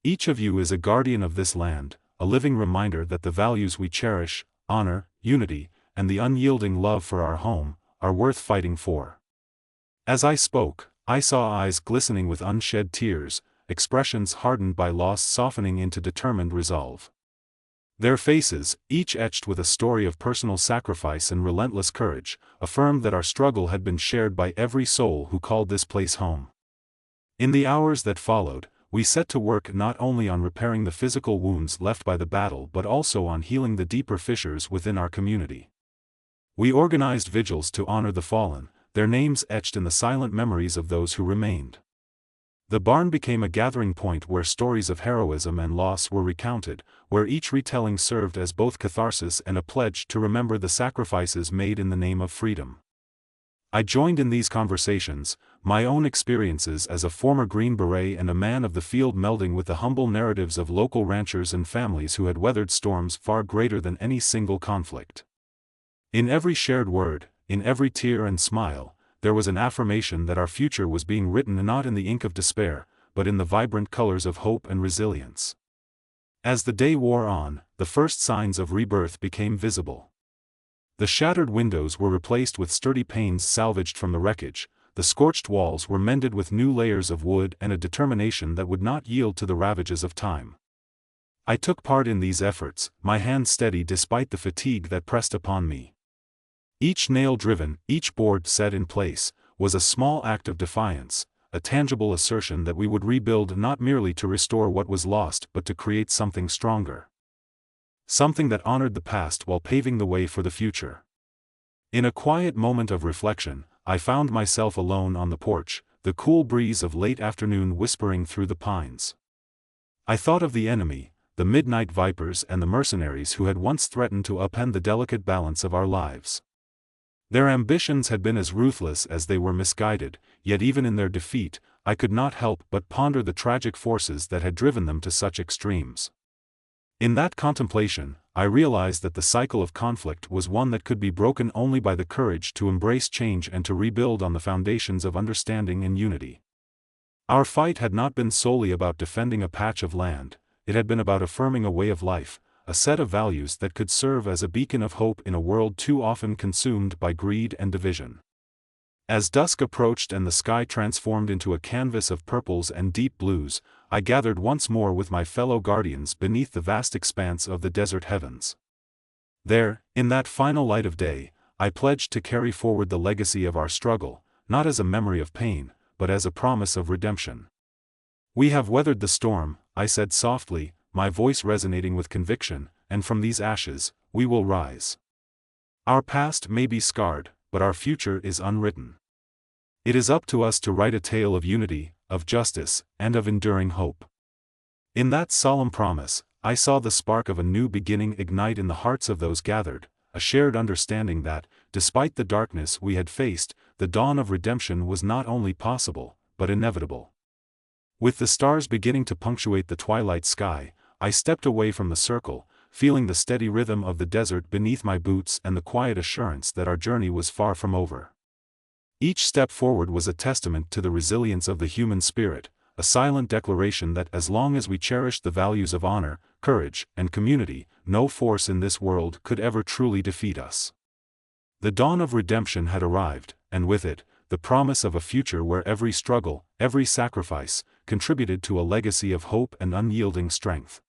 Each of you is a guardian of this land, a living reminder that the values we cherish, honor, unity, and the unyielding love for our home, are worth fighting for. As I spoke, I saw eyes glistening with unshed tears, expressions hardened by loss softening into determined resolve. Their faces, each etched with a story of personal sacrifice and relentless courage, affirmed that our struggle had been shared by every soul who called this place home. In the hours that followed, we set to work not only on repairing the physical wounds left by the battle but also on healing the deeper fissures within our community. We organized vigils to honor the fallen, their names etched in the silent memories of those who remained. The barn became a gathering point where stories of heroism and loss were recounted, where each retelling served as both catharsis and a pledge to remember the sacrifices made in the name of freedom. I joined in these conversations, my own experiences as a former Green Beret and a man of the field melding with the humble narratives of local ranchers and families who had weathered storms far greater than any single conflict. In every shared word, in every tear and smile, there was an affirmation that our future was being written not in the ink of despair, but in the vibrant colors of hope and resilience. As the day wore on, the first signs of rebirth became visible. The shattered windows were replaced with sturdy panes salvaged from the wreckage, the scorched walls were mended with new layers of wood and a determination that would not yield to the ravages of time. I took part in these efforts, my hand steady despite the fatigue that pressed upon me. Each nail driven, each board set in place, was a small act of defiance, a tangible assertion that we would rebuild not merely to restore what was lost but to create something stronger. Something that honored the past while paving the way for the future. In a quiet moment of reflection, I found myself alone on the porch, the cool breeze of late afternoon whispering through the pines. I thought of the enemy, the midnight vipers and the mercenaries who had once threatened to upend the delicate balance of our lives. Their ambitions had been as ruthless as they were misguided, yet even in their defeat, I could not help but ponder the tragic forces that had driven them to such extremes. In that contemplation, I realized that the cycle of conflict was one that could be broken only by the courage to embrace change and to rebuild on the foundations of understanding and unity. Our fight had not been solely about defending a patch of land, it had been about affirming a way of life, a set of values that could serve as a beacon of hope in a world too often consumed by greed and division. As dusk approached and the sky transformed into a canvas of purples and deep blues, I gathered once more with my fellow guardians beneath the vast expanse of the desert heavens. There, in that final light of day, I pledged to carry forward the legacy of our struggle, not as a memory of pain, but as a promise of redemption. We have weathered the storm, I said softly, my voice resonating with conviction, and from these ashes, we will rise. Our past may be scarred, but our future is unwritten. It is up to us to write a tale of unity, of justice, and of enduring hope. In that solemn promise, I saw the spark of a new beginning ignite in the hearts of those gathered, a shared understanding that, despite the darkness we had faced, the dawn of redemption was not only possible, but inevitable. With the stars beginning to punctuate the twilight sky, I stepped away from the circle, feeling the steady rhythm of the desert beneath my boots and the quiet assurance that our journey was far from over. Each step forward was a testament to the resilience of the human spirit, a silent declaration that as long as we cherished the values of honor, courage, and community, no force in this world could ever truly defeat us. The dawn of redemption had arrived, and with it, the promise of a future where every struggle, every sacrifice, contributed to a legacy of hope and unyielding strength.